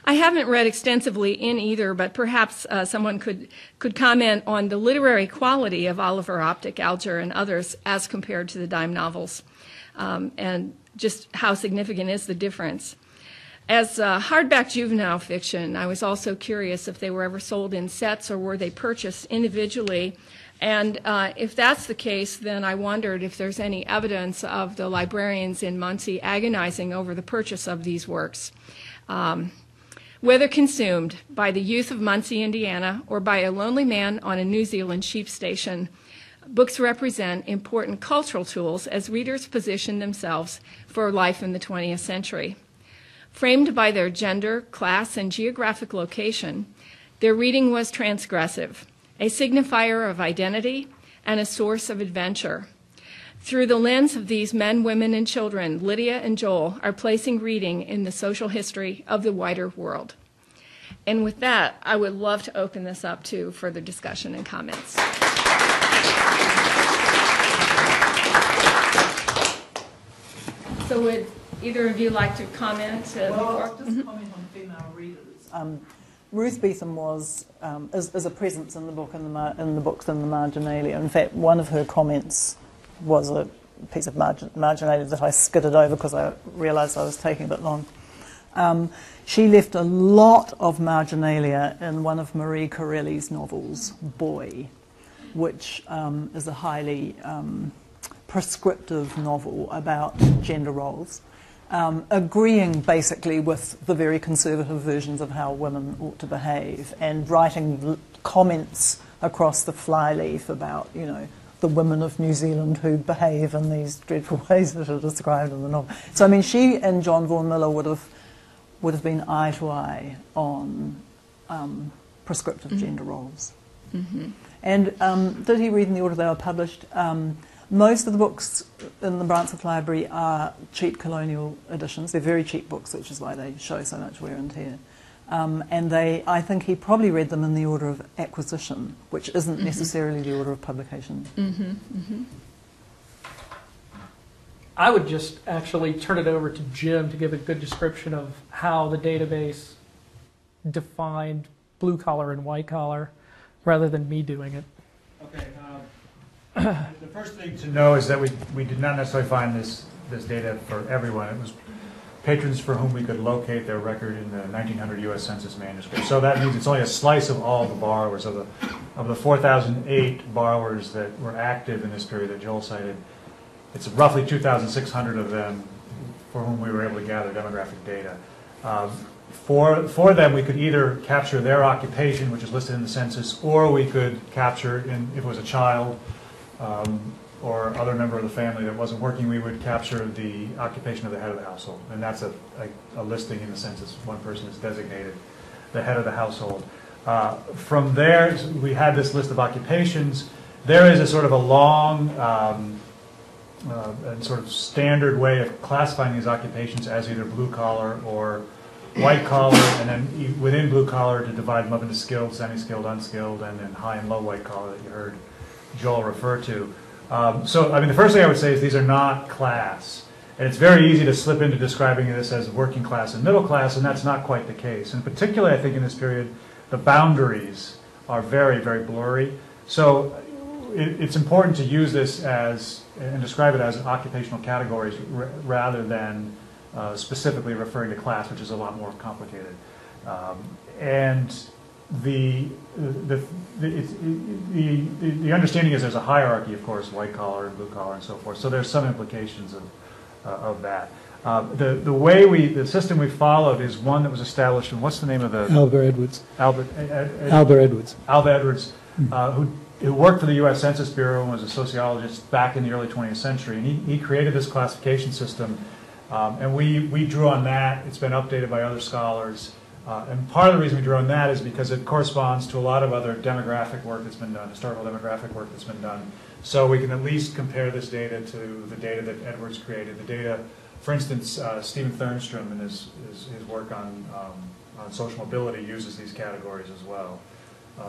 I haven't read extensively in either, but perhaps someone could comment on the literary quality of Oliver Optic, Alger, and others as compared to the dime novels, and just how significant is the difference. As hardback juvenile fiction, I was also curious if they were ever sold in sets or were they purchased individually. And if that's the case, then I wondered if there's any evidence of the librarians in Muncie agonizing over the purchase of these works. Whether consumed by the youth of Muncie, Indiana, or by a lonely man on a New Zealand sheep station, books represent important cultural tools as readers position themselves for life in the 20th century. Framed by their gender, class, and geographic location, their reading was transgressive, a signifier of identity and a source of adventure. Through the lens of these men, women, and children, Lydia and Joel are placing reading in the social history of the wider world. And with that, I would love to open this up to further discussion and comments. So would either of you like to comment? Well, just comment on female readers. Ruth Beetham was is a presence in the book in the books in the marginalia. In fact, one of her comments was a piece of marginalia that I skidded over because I realised I was taking a bit long. She left a lot of marginalia in one of Marie Corelli's novels, Boy, which is a highly prescriptive novel about gender roles, agreeing basically with the very conservative versions of how women ought to behave, and writing comments across the flyleaf about, you know, the women of New Zealand who behave in these dreadful ways that are described in the novel. So, I mean, she and John Vaughan Miller would have been eye to eye on prescriptive gender roles. Mm-hmm. And did he read in the order they were published? Most of the books in the Brunswick Library are cheap colonial editions. They're very cheap books, which is why they show so much wear and tear. And I think he probably read them in the order of acquisition, which isn't necessarily the order of publication. Mm-hmm. Mm-hmm. I would just actually turn it over to Jim to give a good description of how the database defined blue collar and white collar, rather than me doing it. Okay. The first thing to know is that we did not necessarily find this data for everyone. It was patrons for whom we could locate their record in the 1900 U.S. Census manuscript. So that means it's only a slice of all the borrowers. Of the 4,008 borrowers that were active in this period that Joel cited, it's roughly 2,600 of them for whom we were able to gather demographic data. For them, we could either capture their occupation, which is listed in the census, or we could capture, if it was a child or other member of the family that wasn't working, we would capture the occupation of the head of the household. And that's a listing in the census. One person is designated the head of the household. From there, we had this list of occupations. There is a sort of a long and sort of standard way of classifying these occupations as either blue collar or white collar, and then within blue collar to divide them up into skilled, semi-skilled, unskilled, and then high and low white collar that you heard Joel refer to. So, I mean, the first thing I would say is these are not class. And it's very easy to slip into describing this as working class and middle class, and that's not quite the case. And particularly, I think, in this period, the boundaries are very, very blurry. So it's important to use this as, and describe it as occupational categories rather than specifically referring to class, which is a lot more complicated. And the understanding is there's a hierarchy, of course, white collar and blue collar and so forth. So there's some implications of that. The system we followed is one that was established, and what's the name of the... Albert Edwards. Albert Edwards. Albert Edwards, who worked for the U.S. Census Bureau and was a sociologist back in the early 20th century. And he created this classification system, and we drew on that. It's been updated by other scholars. And part of the reason we drew on that is because it corresponds to a lot of other demographic work that's been done, historical demographic work that's been done. So we can at least compare this data to the data that Edwards created. The data, for instance, Stephen Thernstrom in his work on social mobility uses these categories as well.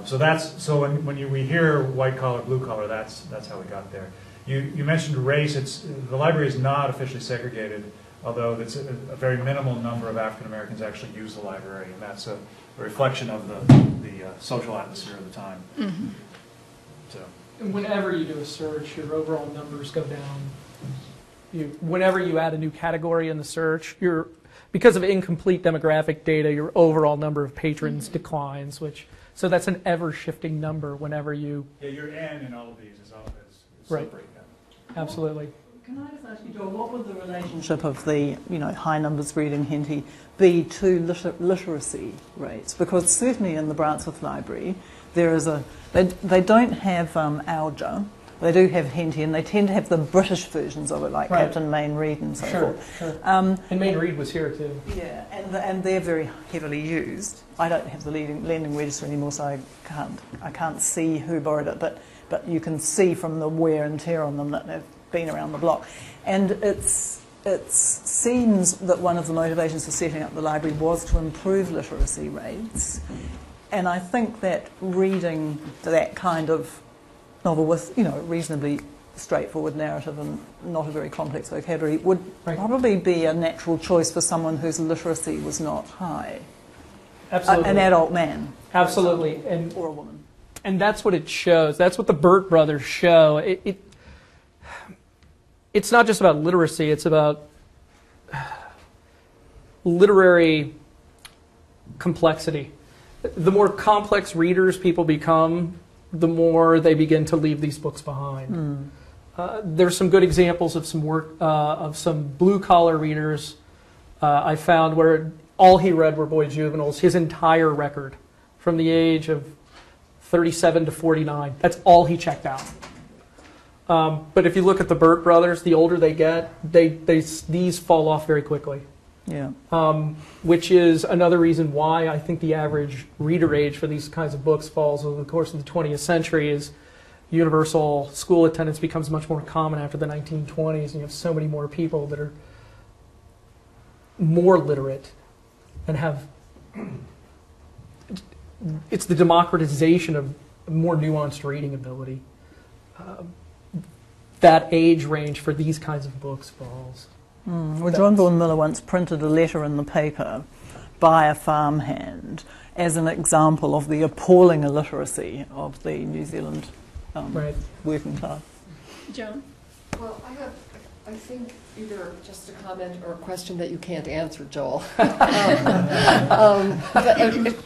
So when we hear white collar, blue collar, that's how we got there. You mentioned race. The library is not officially segregated, although it's a very minimal number of African Americans actually use the library, and that's a reflection of the social atmosphere of the time. Mm-hmm. So. And whenever you do a search, your overall numbers go down. Whenever you add a new category in the search, because of incomplete demographic data, your overall number of patrons declines, so that's an ever-shifting number whenever you... Yeah, your N in all of these is right. separate. Yeah. Absolutely. Can I just ask you, Joel, what would the relationship of the high numbers reading Henty be to literacy rates? Because certainly in the Brownsworth Library, there is they don't have Alger. They do have Henty, and they tend to have the British versions of it, like right. Captain Mayne Reid and so forth. Sure. And Mayne Reid was here too. Yeah, and they're very heavily used. I don't have the lending register anymore, so I can't see who borrowed it, but you can see from the wear and tear on them that they've been around the block. And it seems that one of the motivations for setting up the library was to improve literacy rates. And I think that reading that kind of novel with, reasonably straightforward narrative and not a very complex vocabulary would right. probably be a natural choice for someone whose literacy was not high. Absolutely. An adult man. Absolutely. Or a woman. And that's what it shows. That's what the Burt brothers show. It's not just about literacy. It's about literary complexity. The more complex readers people become, the more they begin to leave these books behind. There's some good examples of some work of some blue-collar readers I found where all he read were boy juveniles, his entire record, from the age of 37 to 49. That's all he checked out. But if you look at the Burt brothers, the older they get, these fall off very quickly. Yeah. Which is another reason why I think the average reader age for these kinds of books falls over the course of the 20th century is universal school attendance becomes much more common after the 1920s, and you have so many more people that are more literate and have... It's the democratization of more nuanced reading ability. That age range for these kinds of books falls. Well, John Vaughan Miller once printed a letter in the paper by a farmhand as an example of the appalling illiteracy of the New Zealand right. working class. Joan? Well, I think, either just a comment or a question that you can't answer, Joel.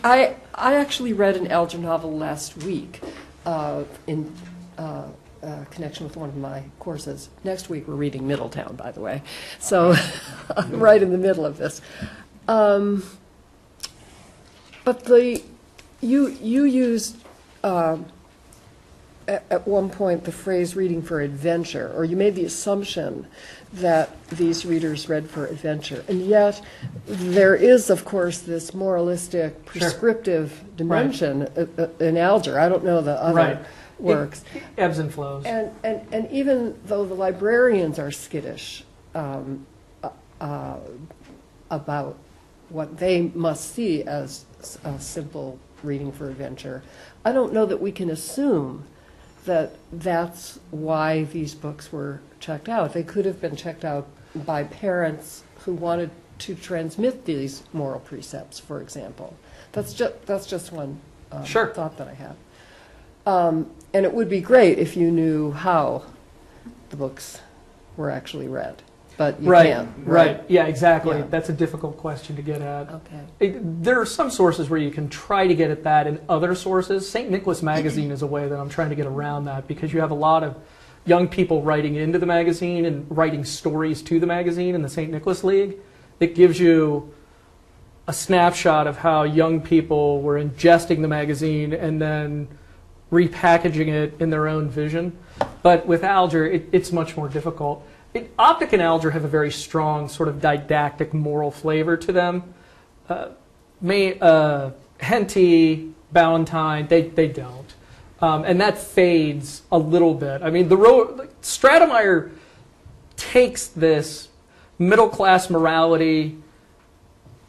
I actually read an Alger novel last week in connection with one of my courses. Next week we're reading Middletown, by the way. So I'm right in the middle of this. But you used at one point the phrase reading for adventure, or you made the assumption that these readers read for adventure. And yet there is, of course, this moralistic, prescriptive dimension in Alger. I don't know the other works. It ebbs and flows. And even though the librarians are skittish about what they must see as a simple reading for adventure, I don't know that we can assume that that's why these books were checked out. They could have been checked out by parents who wanted to transmit these moral precepts, for example. That's just one thought that I have. And it would be great if you knew how the books were actually read, but you can't. Right. Yeah, exactly. Yeah. That's a difficult question to get at. Okay. There are some sources where you can try to get at that, and other sources. St. Nicholas Magazine is a way that I'm trying to get around that, because you have a lot of young people writing into the magazine and writing stories to the magazine in the St. Nicholas League. It gives you a snapshot of how young people were ingesting the magazine and then repackaging it in their own vision. But with Alger, it's much more difficult. Optic and Alger have a very strong sort of didactic moral flavor to them. Henty, Ballantyne, they don't. And that fades a little bit. I mean, Stratemeyer takes this middle-class morality,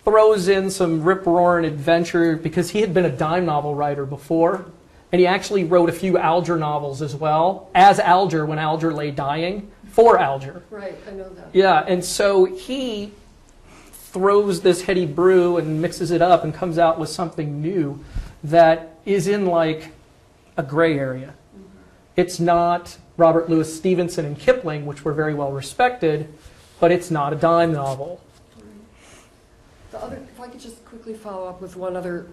throws in some rip-roaring adventure, because he had been a dime novel writer before, and he actually wrote a few Alger novels as well, as Alger when Alger lay dying, for Alger. Right, I know that. Yeah, and so he throws this heady brew and mixes it up and comes out with something new that is in like a gray area. It's not Robert Louis Stevenson and Kipling, which were very well respected, but it's not a dime novel. If I could just quickly follow up with one other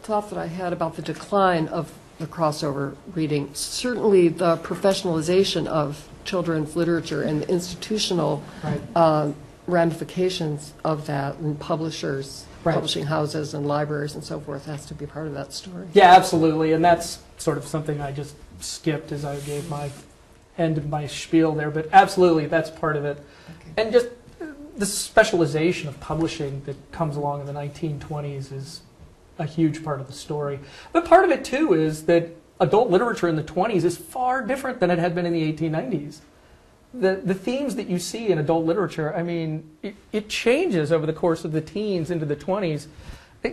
thought that I had about the decline of the crossover reading. Certainly the professionalization of children's literature and the institutional ramifications of that, and publishers, publishing houses and libraries and so forth has to be part of that story. Yeah, absolutely, and that's sort of something I just skipped as I gave my end of my spiel there, but absolutely that's part of it. Okay. And just the specialization of publishing that comes along in the 1920s is a huge part of the story. But part of it, too, is that adult literature in the 20s is far different than it had been in the 1890s. The themes that you see in adult literature, I mean, it changes over the course of the teens into the 20s.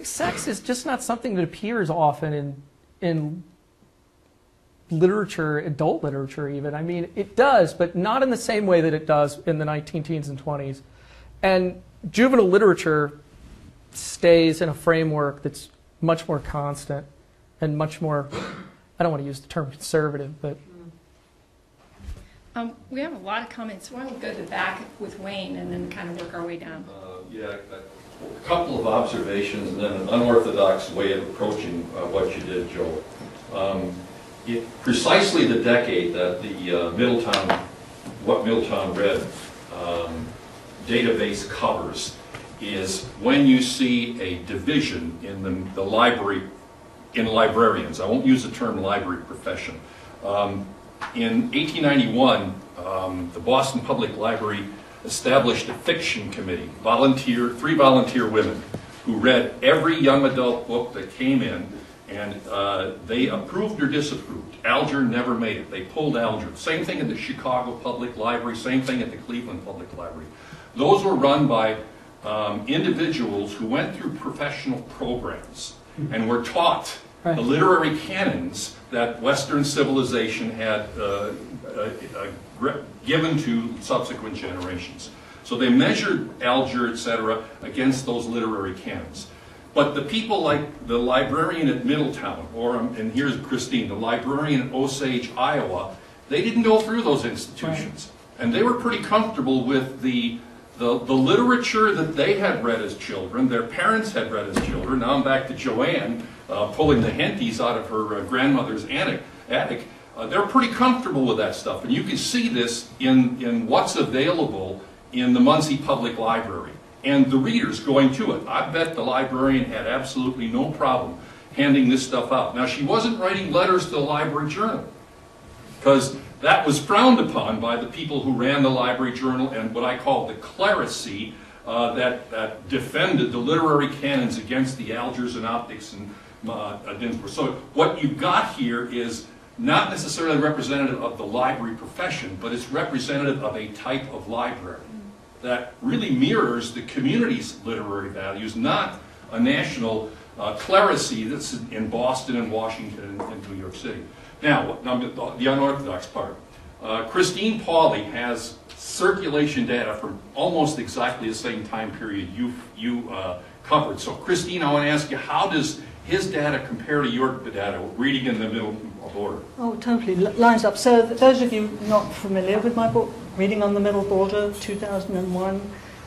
Sex is just not something that appears often in literature, adult literature even. I mean, it does, but not in the same way that it does in the 19-teens and 20s. And juvenile literature stays in a framework that's much more constant and much more, I don't want to use the term conservative, but... We have a lot of comments. Why don't we go to the back with Wayne and then kind of work our way down? A couple of observations and then an unorthodox way of approaching what you did, Joe. Precisely the decade that the What Middletown Read database covers is when you see a division in the library, in librarians. I won't use the term library profession. In 1891, the Boston Public Library established a fiction committee, three volunteer women who read every young adult book that came in, and they approved or disapproved. Alger never made it. They pulled Alger. Same thing at the Chicago Public Library, same thing at the Cleveland Public Library. Those were run by individuals who went through professional programs and were taught the literary canons that Western civilization had given to subsequent generations. So they measured Alger, etc., against those literary canons. But the people like the librarian at Middletown, and here's Christine, the librarian at Osage, Iowa, they didn't go through those institutions. And they were pretty comfortable with the literature that they had read as children, their parents had read as children. Now I'm back to Joanne, pulling the Hentys out of her grandmother's attic. They're pretty comfortable with that stuff. And you can see this in what's available in the Muncie Public Library and the readers going to it. I bet the librarian had absolutely no problem handing this stuff out. Now, she wasn't writing letters to the library journal, because that was frowned upon by the people who ran the library journal and what I call the clerisy that defended the literary canons against the Algers and Optics and Dinsmore. So what you've got here is not necessarily representative of the library profession, but it's representative of a type of library that really mirrors the community's literary values, not a national clerisy that's in Boston and Washington and New York City. Now, the unorthodox part. Christine Pauley has circulation data from almost exactly the same time period you covered. So, Christine, I want to ask you, how does his data compare to your data, reading in the middle border? Oh, totally. Lines up. So those of you not familiar with my book, Reading on the Middle Border, 2001,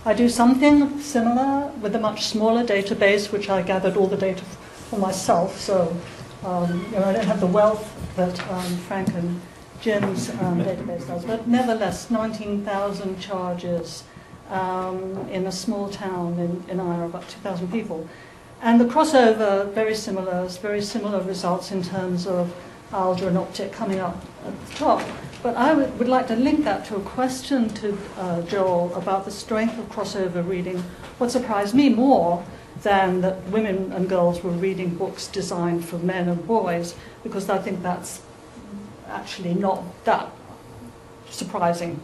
I do something similar with a much smaller database, which I gathered all the data for myself. So I don't have the wealth that Frank and Jim's database does. But nevertheless, 19,000 charges in a small town in Iowa, about 2,000 people. And the crossover, very similar results in terms of Alger and Optic coming up at the top. But I would like to link that to a question to Joel about the strength of crossover reading. What surprised me more than that women and girls were reading books designed for men and boys, because I think that's actually not that surprising.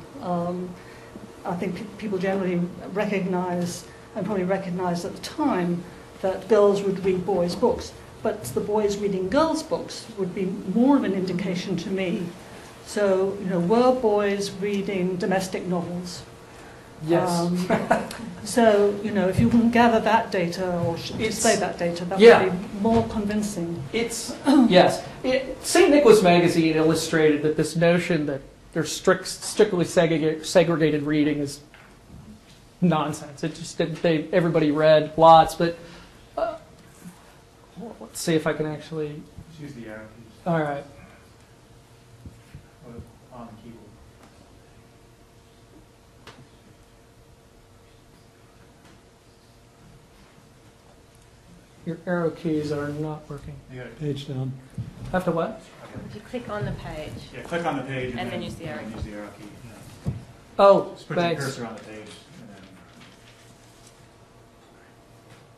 I think people generally recognize, and probably recognized at the time, that girls would read boys' books, but the boys reading girls' books would be more of an indication to me. So, were boys reading domestic novels? Yes. So, if you can gather that data or display that data, that Yeah. would be more convincing. It's, yes. St. Nicholas Magazine illustrated that this notion that there's strictly segregated reading is nonsense. It just everybody read lots, but let's see if I can actually. Just use the arrow keys All right. on the keyboard. Your arrow keys are not working. You got it. Page down. I have to what? If you click on the page, Yeah, click on the page And then use the arrow use the arrow key. Yeah. Oh, Just put your thanks. cursor on the page and then.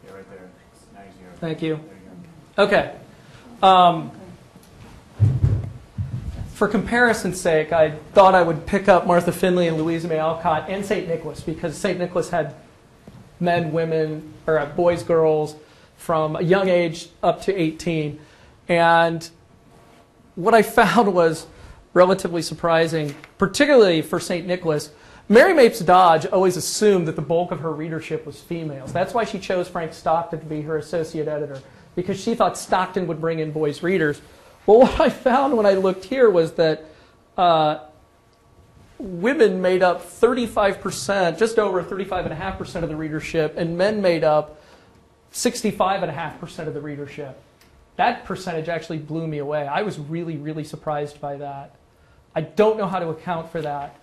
Yeah, right there. Now use the arrow. Thank you. There you go. Okay. For comparison's sake, I thought I would pick up Martha Finley and Louisa May Alcott and St. Nicholas, because St. Nicholas had men, women, or boys, girls from a young age up to 18. And what I found was relatively surprising, particularly for St. Nicholas. Mary Mapes Dodge always assumed that the bulk of her readership was females. That's why she chose Frank Stockton to be her associate editor, because she thought Stockton would bring in boys' readers. Well, what I found when I looked here was that women made up 35%, just over 35.5% of the readership, and men made up 65.5% of the readership. That percentage actually blew me away. I was really, really surprised by that. I don't know how to account for that.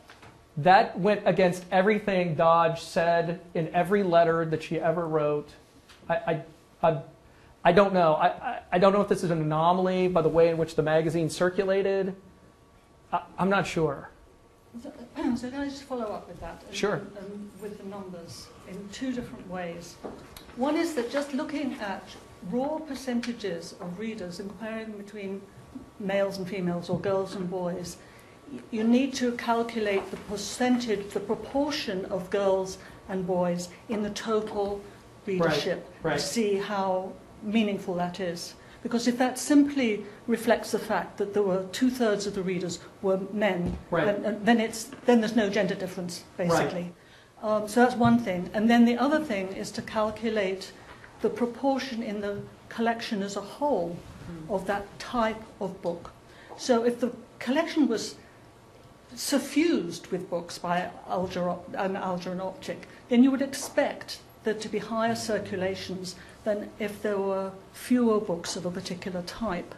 That went against everything Dodge said in every letter that she ever wrote. I don't know. I don't know if this is an anomaly by the way in which the magazine circulated. I'm not sure. So can I just follow up with that? Sure. And with the numbers in two different ways. One is that just looking at raw percentages of readers and comparing between males and females or girls and boys, you need to calculate the percentage, the proportion of girls and boys in the total readership Right. to see how meaningful that is. Because if that simply reflects the fact that there were 2/3 of the readers were men, Right. then there's no gender difference, basically. So that's one thing. And then the other thing is to calculate the proportion in the collection as a whole of that type of book. So if the collection was suffused with books by Alger and Optic, then you would expect there to be higher circulations than if there were fewer books of a particular type.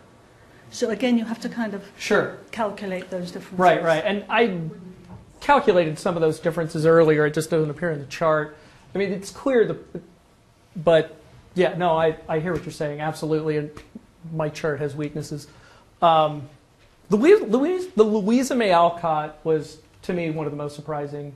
So again, you have to kind of Sure. calculate those differences. Right. And I calculated some of those differences earlier. It just doesn't appear in the chart. I mean, it's clear, but yeah, no, I hear what you're saying, absolutely, and my chart has weaknesses. The Louisa May Alcott was, to me, one of the most surprising.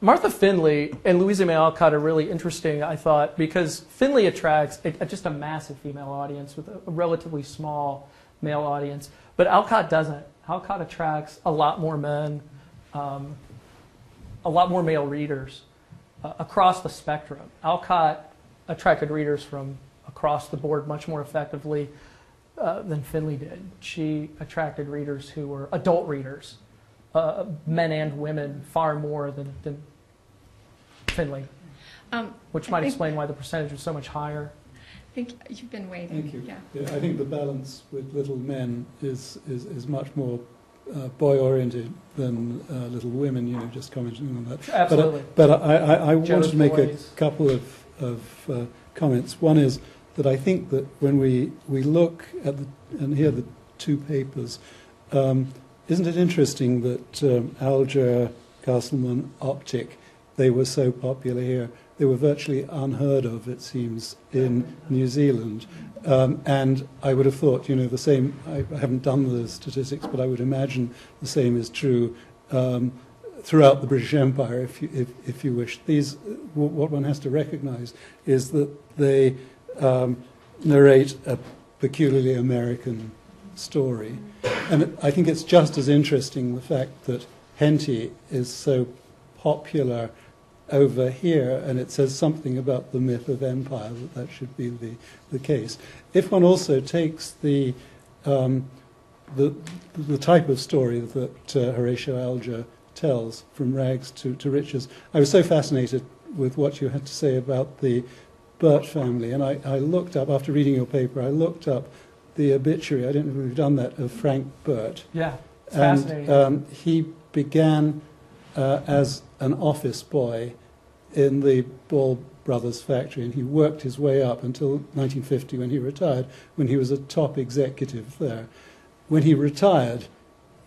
Martha Finley and Louisa May Alcott are really interesting, I thought, because Finley attracts just a massive female audience with a relatively small male audience, but Alcott doesn't. Alcott attracts a lot more men, a lot more male readers across the spectrum. Alcott attracted readers from across the board much more effectively than Finley did. She attracted readers who were adult readers, men and women, far more than Finley, which might explain why the percentage was so much higher. I think you've been waiting. Thank you. Yeah. I think the balance with Little Men is much more boy-oriented than Little Women, just commenting on that. Absolutely. But I wanted Joe's to make boys. a couple of comments. One is that I think that when we look at and hear the two papers, isn't it interesting that Alger, Castleman, Optic, they were so popular here? They were virtually unheard of, it seems, in New Zealand. And I would have thought, the same, I haven't done the statistics, but I would imagine the same is true. throughout the British Empire, if you wish. These, what one has to recognise is that they narrate a peculiarly American story. And I think it's just as interesting the fact that Henty is so popular over here, and it says something about the myth of empire, that should be the case. If one also takes the type of story that Horatio Alger tells, from rags to riches, I was so fascinated with what you had to say about the Burt family, and I looked up, after reading your paper, I looked up the obituary, I don't know if we've done that, of Frank Burt. Yeah, it's and fascinating. He began as an office boy in the Ball Brothers factory, and he worked his way up until 1950 when he retired, when he was a top executive there. When he retired,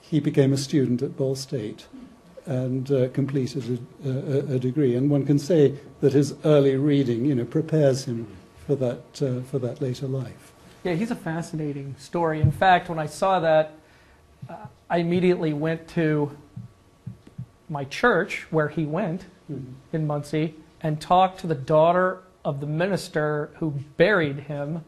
he became a student at Ball State and completed a degree. And one can say that his early reading, prepares him for that later life. Yeah, he's a fascinating story. In fact, when I saw that, I immediately went to my church where he went in Muncie and talked to the daughter of the minister who buried him.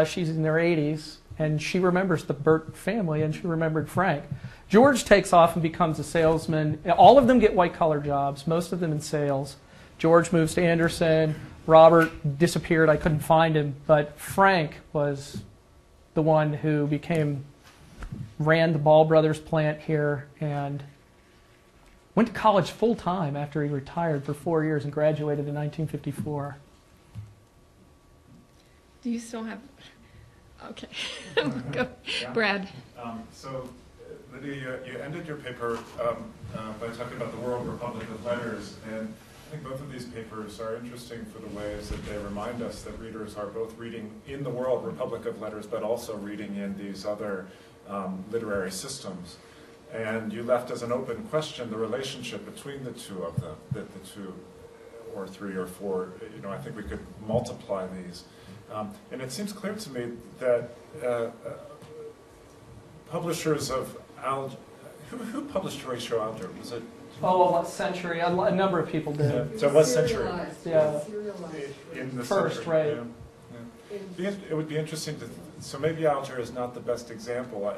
She's in their 80s, and she remembers the Burt family, and she remembered Frank. George takes off and becomes a salesman. All of them get white-collar jobs, most of them in sales. George moves to Anderson. Robert disappeared. I couldn't find him. But Frank was the one who ran the Ball Brothers plant here and went to college full-time after he retired for 4 years and graduated in 1954. Do you still have... Okay. Go. Brad. So, Lydia, you ended your paper by talking about the World Republic of Letters, and I think both of these papers are interesting for the ways that they remind us that readers are both reading in the World Republic of Letters, but also reading in these other literary systems. And you left as an open question the relationship between the two of them, the two or three or four, I think we could multiply these. And it seems clear to me that publishers of Alger, who published Horatio Alger? Was it? Oh, what century? A number of people did. Yeah. So what century? Yeah. In the First, century. right. Yeah. It would be interesting to, so maybe Alger is not the best example.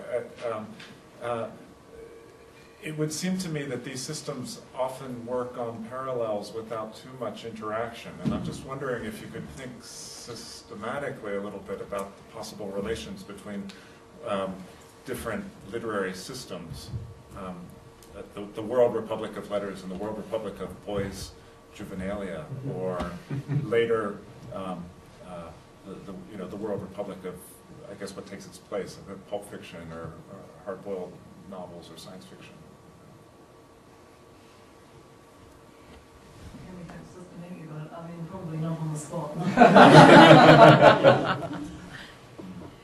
It would seem to me that these systems often work on parallels without too much interaction. And I'm just wondering if you could think systematically a little bit about the possible relations between different literary systems. The World Republic of Letters and the World Republic of Boys Juvenilia, or later the World Republic of, I guess, what takes its place, pulp fiction or hard-boiled novels or science fiction. I mean, probably not on the spot.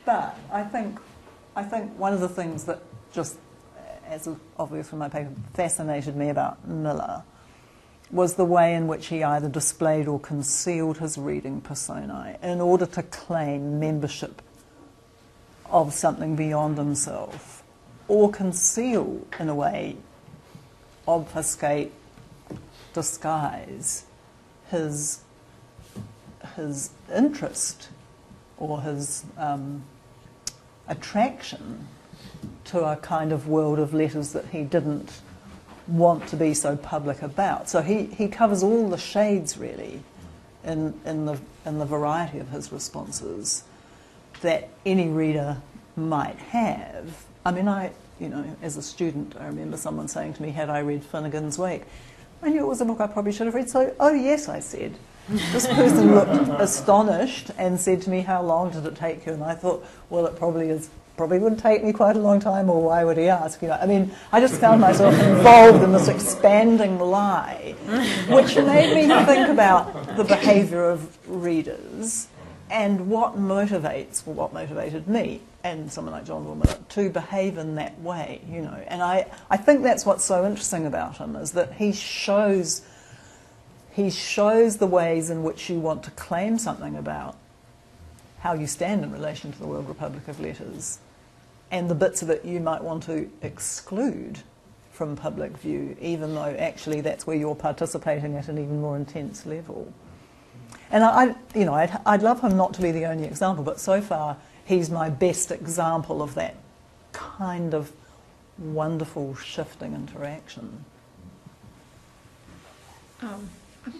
But I think one of the things that just, as obvious from my paper, fascinated me about Miller was the way in which he either displayed or concealed his reading personae in order to claim membership of something beyond himself, or conceal, in a way, obfuscate, disguise his interest or his attraction to a kind of world of letters that he didn't want to be so public about. So he covers all the shades, really, in the variety of his responses that any reader might have. I mean, as a student, I remember someone saying to me, had I read Finnegan's Wake? I knew it was a book I probably should have read, so, oh yes, I said. This person looked astonished and said to me, how long did it take you? And I thought, well, it probably would take me quite a long time, or why would he ask? I mean, I just found myself involved in this expanding lie, which made me think about the behaviour of readers and what motivated me and someone like John Miller to behave in that way, And I think that's what's so interesting about him, is that he shows the ways in which you want to claim something about how you stand in relation to the World Republic of Letters, and the bits of it you might want to exclude from public view, even though actually that's where you're participating at an even more intense level. And I'd love him not to be the only example, but so far he's my best example of that kind of wonderful shifting interaction. I'm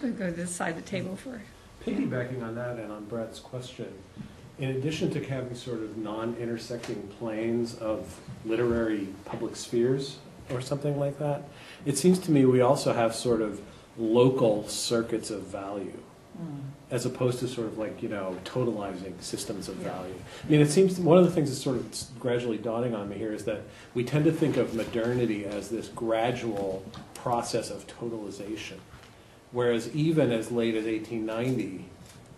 going to go to this side of the table for... Piggybacking on that and on Brett's question, in addition to having sort of non-intersecting planes of literary public spheres or something like that, it seems to me we also have sort of local circuits of value, as opposed to sort of like, totalizing systems of value. I mean, it seems one of the things that's sort of gradually dawning on me here is that we tend to think of modernity as this gradual process of totalization, whereas even as late as 1890,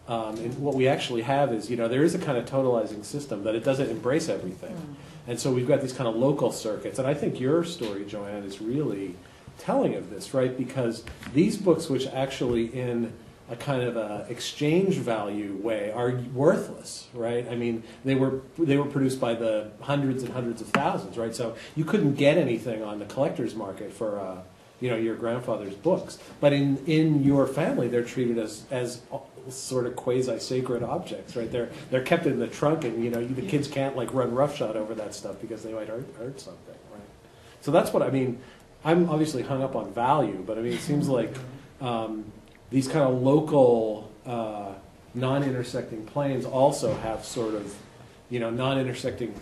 and what we actually have is, there is a kind of totalizing system, but it doesn't embrace everything. And so we've got these kind of local circuits. And I think your story, Joanne, is really telling of this, right? Because these books, which actually in a kind of a exchange value way are worthless, right? I mean, they were produced by the hundreds and hundreds of thousands, right? So you couldn't get anything on the collector's market for, your grandfather's books. But in your family, they're treated as sort of quasi-sacred objects, right? They're kept in the trunk, and the kids can't like run roughshod over that stuff because they might hurt something, right? So that's what I mean. I'm obviously hung up on value, but I mean it seems like these kind of local non-intersecting planes also have sort of non-intersecting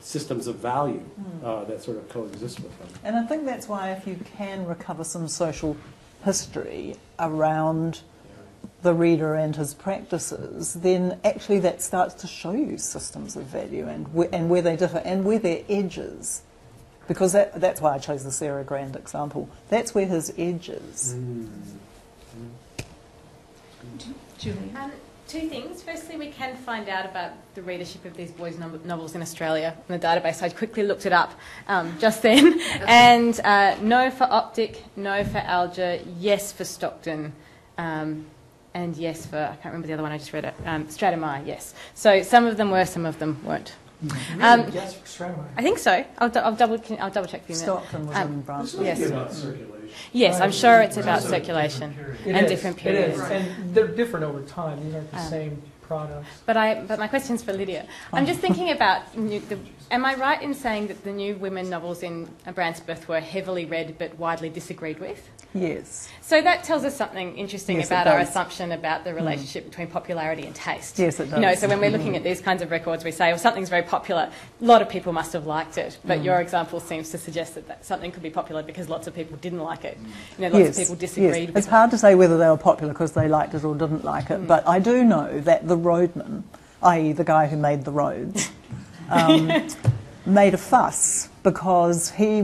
systems of value that sort of coexist with them. And I think that's why if you can recover some social history around the reader and his practices, then actually that starts to show you systems of value and where they differ and where their edges. Because that's why I chose the Sarah Grand example. That's where his edge is. Julia? Two things. Firstly, we can find out about the readership of these boys' novels in Australia in the database. I quickly looked it up just then. And no for Optic, no for Alger, yes for Stockton, and yes for, I can't remember the other one, I just read it, Stratemeyer, yes. So some of them were, some of them weren't. Yes, for Stratemeyer. I think so. I'll double check for you. Stockton was in Brunswick. Yes. About circulation. Yes, I'm sure it's about circulation and different periods. It is, and they're different over time. These aren't the same products. But my question's for Lydia. I'm just thinking about, am I right in saying that the new women novels in Brandsbeth were heavily read but widely disagreed with? Yes. So that tells us something interesting Yes, about our assumption about the relationship between popularity and taste. Yes, it does. So when we're looking at these kinds of records, we say, well, something's very popular. A lot of people must have liked it. But your example seems to suggest that something could be popular because lots of people didn't like it. Lots of people disagreed with It's hard to say whether they were popular because they liked it or didn't like it. But I do know that the roadman, i.e. the guy who made the roads, made a fuss because he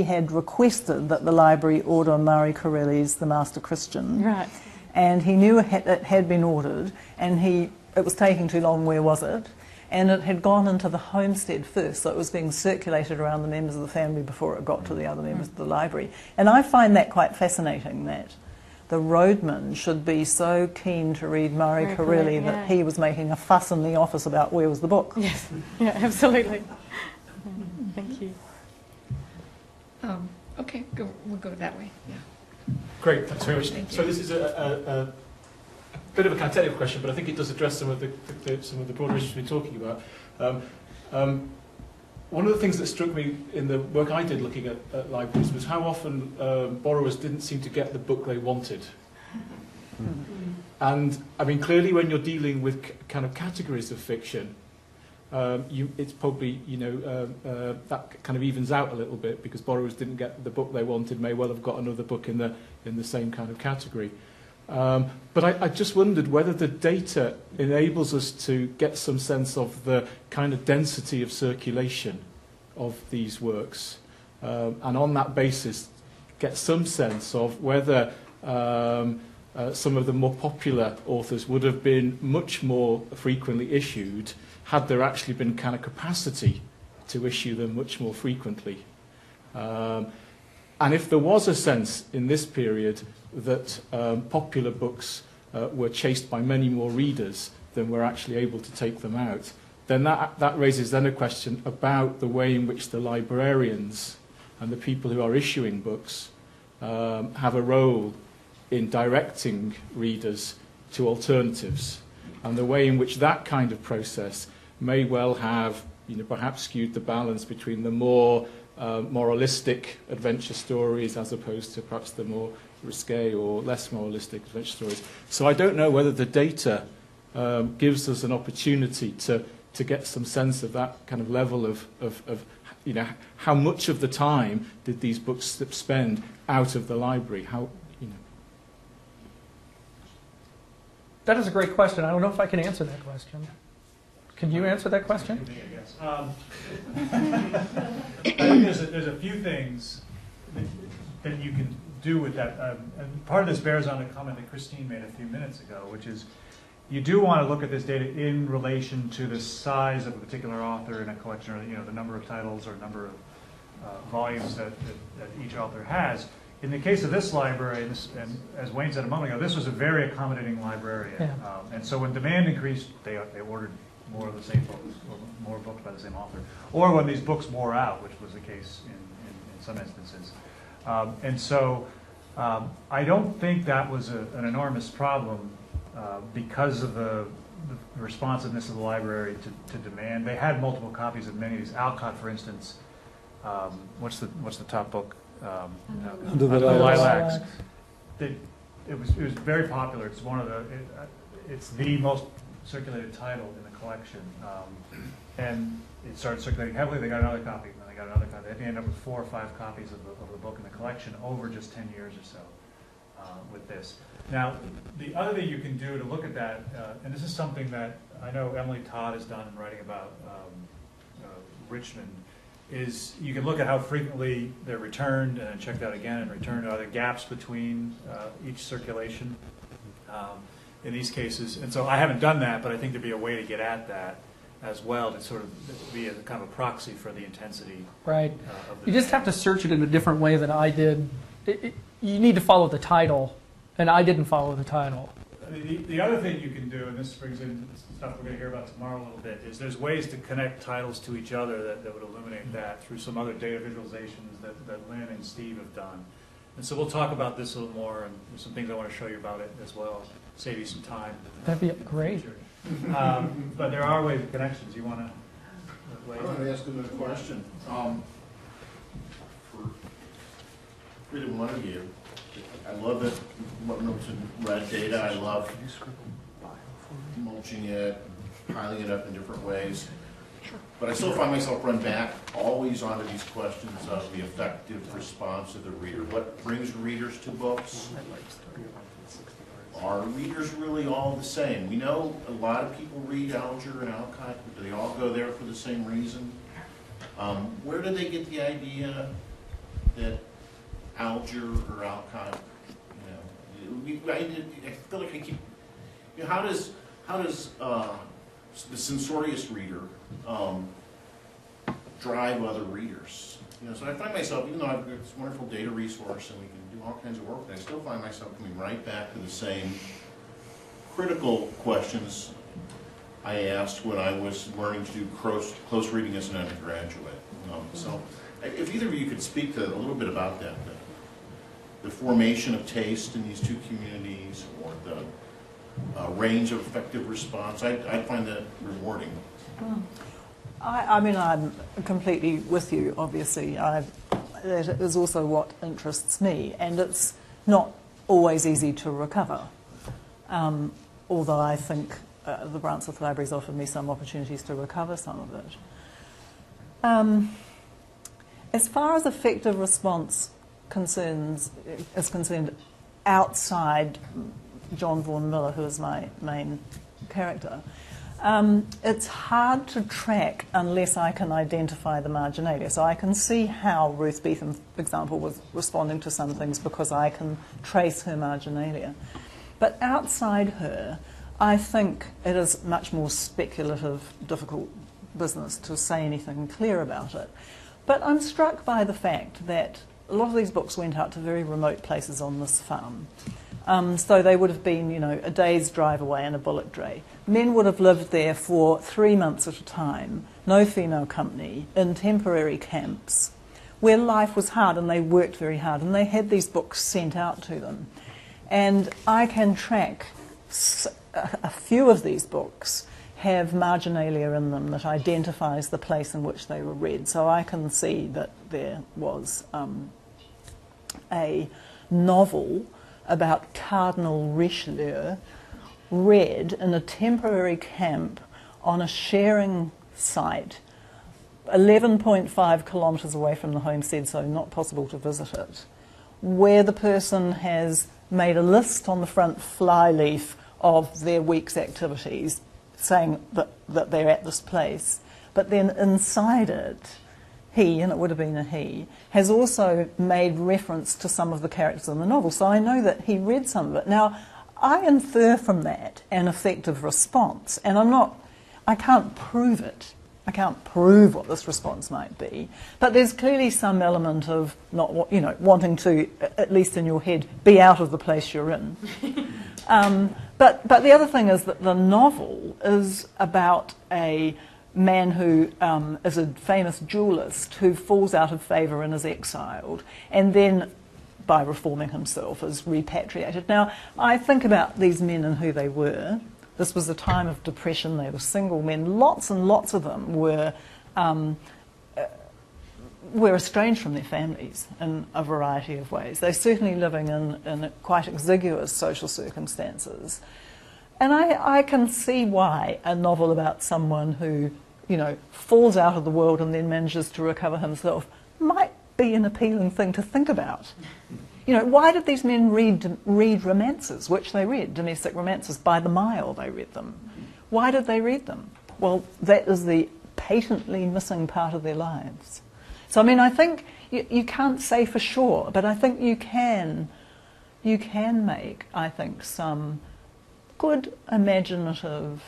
had requested that the library order Murray Corelli's The Master Christian. Right. And he knew it had been ordered, and it was taking too long, where was it? And it had gone into the homestead first, so it was being circulated around the members of the family before it got to the other members of the library. And I find that quite fascinating, that the roadman should be so keen to read Murray Corelli that he was making a fuss in the office about where was the book. Yes, yeah, absolutely. Thank you. Okay, we'll go that way. Yeah. Great, thanks very much. Thank you. So this is a bit of a kind of technical question, but I think it does address some of the broader issues we're talking about. One of the things that struck me in the work I did looking at libraries was how often borrowers didn't seem to get the book they wanted. And I mean, clearly when you're dealing with kind of categories of fiction, it's probably, that kind of evens out a little bit because borrowers didn't get the book they wanted, may well have got another book in the same kind of category. But I just wondered whether the data enables us to get some sense of the kind of density of circulation of these works, and on that basis get some sense of whether some of the more popular authors would have been much more frequently issued had there actually been kind of capacity to issue them much more frequently. And if there was a sense in this period that popular books were chased by many more readers than were actually able to take them out, then that raises then a question about the way in which the librarians and the people who are issuing books have a role in directing readers to alternatives. And the way in which that kind of process may well have, perhaps skewed the balance between the more moralistic adventure stories as opposed to perhaps the more risque or less moralistic adventure stories. So I don't know whether the data gives us an opportunity to get some sense of that kind of level of how much of the time did these books spend out of the library? That is a great question. I don't know if I can answer that question. Can you answer that question? I think there's a few things that you can do with that. And part of this bears on a comment that Christine made a few minutes ago, which is you do want to look at this data in relation to the size of a particular author in a collection, or the number of titles or number of volumes that each author has. In the case of this library, and as Wayne said a moment ago, this was a very accommodating librarian. Yeah. And so when demand increased, they ordered more of the same books, or more books by the same author. Or when these books wore out, which was the case in some instances. And so I don't think that was an enormous problem because of the responsiveness of the library to demand. They had multiple copies of many of these. Alcott, for instance, what's the top book? Under the Lilacs. It was very popular. It's it's the most circulated title in the collection, and it started circulating heavily. They got another copy, and then they got another copy. They ended up with 4 or 5 copies of the book in the collection over just 10 years or so with this. Now, the other thing you can do to look at that, and this is something that I know Emily Todd has done in writing about Richmond, is you can look at how frequently they're returned and checked out again and returned. Are there gaps between each circulation in these cases? And so I haven't done that, but I think there'd be a way to get at that as well, to sort of be a kind of a proxy for the intensity. Right. Of the You just have to search it in a different way than I did. You need to follow the title, and I didn't follow the title. The other thing you can do, and this brings in stuff we're going to hear about tomorrow a little bit, is there's ways to connect titles to each other that would illuminate that through some other data visualizations that Lynn and Steve have done. And so we'll talk about this a little more, and there's some things I want to show you about it as well, save you some time. That'd be great. But there are ways of connections. You want to? I want to ask them a question. For either one of you, I love it, what notes in red data. I love mulching it, piling it up in different ways. But I still find myself run back always onto these questions of the effective response of the reader. What brings readers to books? Are readers really all the same? We know a lot of people read Alger and Alcott, but do they all go there for the same reason? Where do they get the idea that Alger or Alcott, I feel like I keep, how does the censorious reader drive other readers? So I find myself, even though I've got this wonderful data resource and we can do all kinds of work, I still find myself coming right back to the same critical questions I asked when I was learning to do close reading as an undergraduate. So if either of you could speak to a little bit about that, the formation of taste in these two communities, or the range of effective response, I find that rewarding. I mean, I'm completely with you, obviously. That is also what interests me, and it's not always easy to recover, although I think the Brownsworth Library's offered me some opportunities to recover some of it. As far as effective response is concerned, outside John Vaughan Miller, who is my main character, it's hard to track unless I can identify the marginalia. So I can see how Ruth Beetham, for example, was responding to some things because I can trace her marginalia. But outside her, I think it is much more speculative, difficult business to say anything clear about it. But I'm struck by the fact that a lot of these books went out to very remote places on this farm. So they would have been, a day's drive away in a bullock dray. Men would have lived there for 3 months at a time, no female company, in temporary camps, where life was hard and they worked very hard, and they had these books sent out to them. And I can track a few of these books have marginalia in them that identifies the place in which they were read. So I can see that there was a novel about Cardinal Richelieu read in a temporary camp on a sharing site 11.5 kilometres away from the homestead, so not possible to visit it, where the person has made a list on the front flyleaf of their week's activities, saying that they're at this place. But then inside it, he, and it would have been a he, has also made reference to some of the characters in the novel. So I know that he read some of it. Now, I infer from that an affective response, and I can't prove it. I can't prove what this response might be, but there's clearly some element of not, wanting to, at least in your head, be out of the place you're in. But the other thing is that the novel is about a man who is a famous duelist who falls out of favour and is exiled, and then, by reforming himself, is repatriated. Now, I think about these men and who they were. This was a time of depression. They were single men. Lots and lots of them were estranged from their families in a variety of ways. They're certainly living in quite exiguous social circumstances. And I can see why a novel about someone who, falls out of the world and then manages to recover himself might be an appealing thing to think about. Why did these men read romances, which they read, domestic romances, by the mile they read them? Why did they read them? Well, that is the patently missing part of their lives. So, I think you can't say for sure, but I think you can make, some good imaginative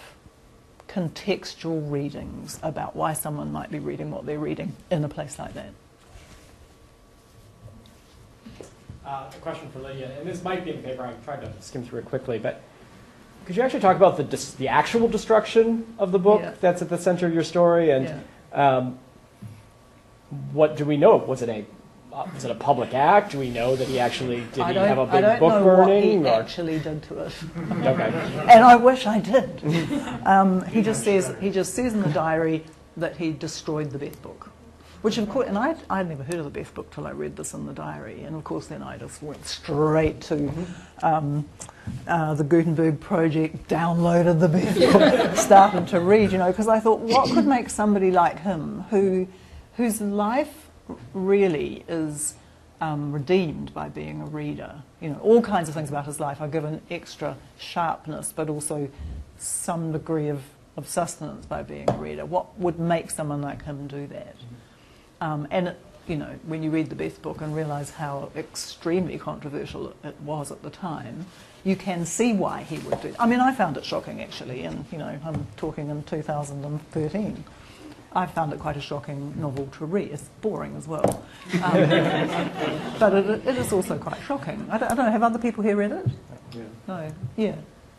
contextual readings about why someone might be reading what they're reading in a place like that. A question for Lydia, and this might be in the paper. I tried to skim through it quickly, but could you actually talk about the actual destruction of the book that's at the center of your story, and what do we know? Was it a public act? Do we know that he actually did he have a big book burning? What he actually did to it. Okay. And I wish I did. He just says in the diary that he destroyed the Beth book. Which, of course, and I'd never heard of the Beth book till I read this in the diary, and of course then I just went straight to the Gutenberg project, downloaded the Beth book, started to read, because I thought, what could make somebody like him, whose life really is redeemed by being a reader, all kinds of things about his life are given extra sharpness, but also some degree of sustenance by being a reader. What would make someone like him do that? And when you read the Beth book and realise how extremely controversial it was at the time, you can see why he would do it. I found it shocking, actually, and, I'm talking in 2013. I found it quite a shocking novel to read. It's boring as well. But it is also quite shocking. I don't know, have other people here read it? Yeah. No? Yeah.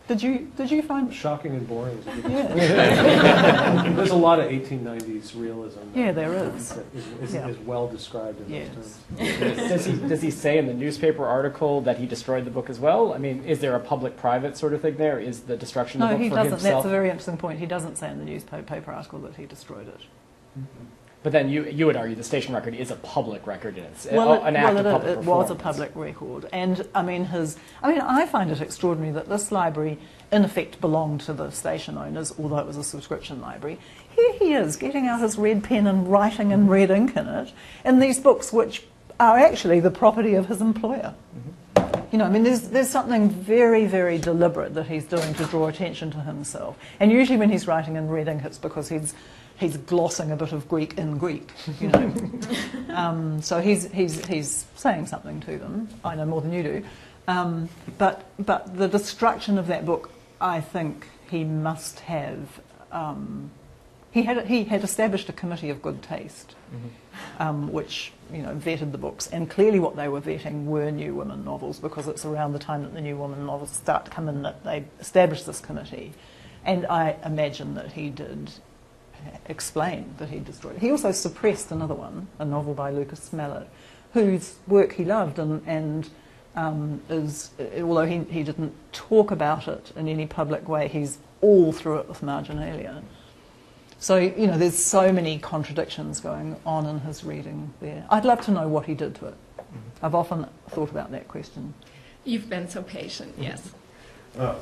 Did you find shocking and boring? Yeah. There's a lot of 1890s realism. Yeah, there is. Is well described in those terms. Does he say in the newspaper article that he destroyed the book as well? Is there a public-private sort of thing there? Is the destruction of the book for himself? No, he doesn't. That's a very interesting point. He doesn't say in the newspaper article that he destroyed it. Mm-hmm. But then you would argue the station record is a public record, and it's it was a public record, and I find it extraordinary that this library, in effect, belonged to the station owners, although it was a subscription library. Here he is, getting out his red pen and writing in red ink in it, in these books which are actually the property of his employer. Mm-hmm. There's something very, very deliberate that he's doing to draw attention to himself, and usually when he's writing in red ink, it's because he's glossing a bit of Greek in Greek, so he's saying something to them. I know more than you do, but the destruction of that book, I think he must have. He had established a committee of good taste, which vetted the books, and clearly what they were vetting were New Women novels, because it's around the time that the New Women novels start to come in that they established this committee, and I imagine that he did explain that he destroyed it. He also suppressed another one, a novel by Lucas Smello, whose work he loved and although he didn't talk about it in any public way, he's all through it with marginalia. So, you know, there's so many contradictions going on in his reading there. I'd love to know what he did to it. I've often thought about that question. You've been so patient, yes. Well,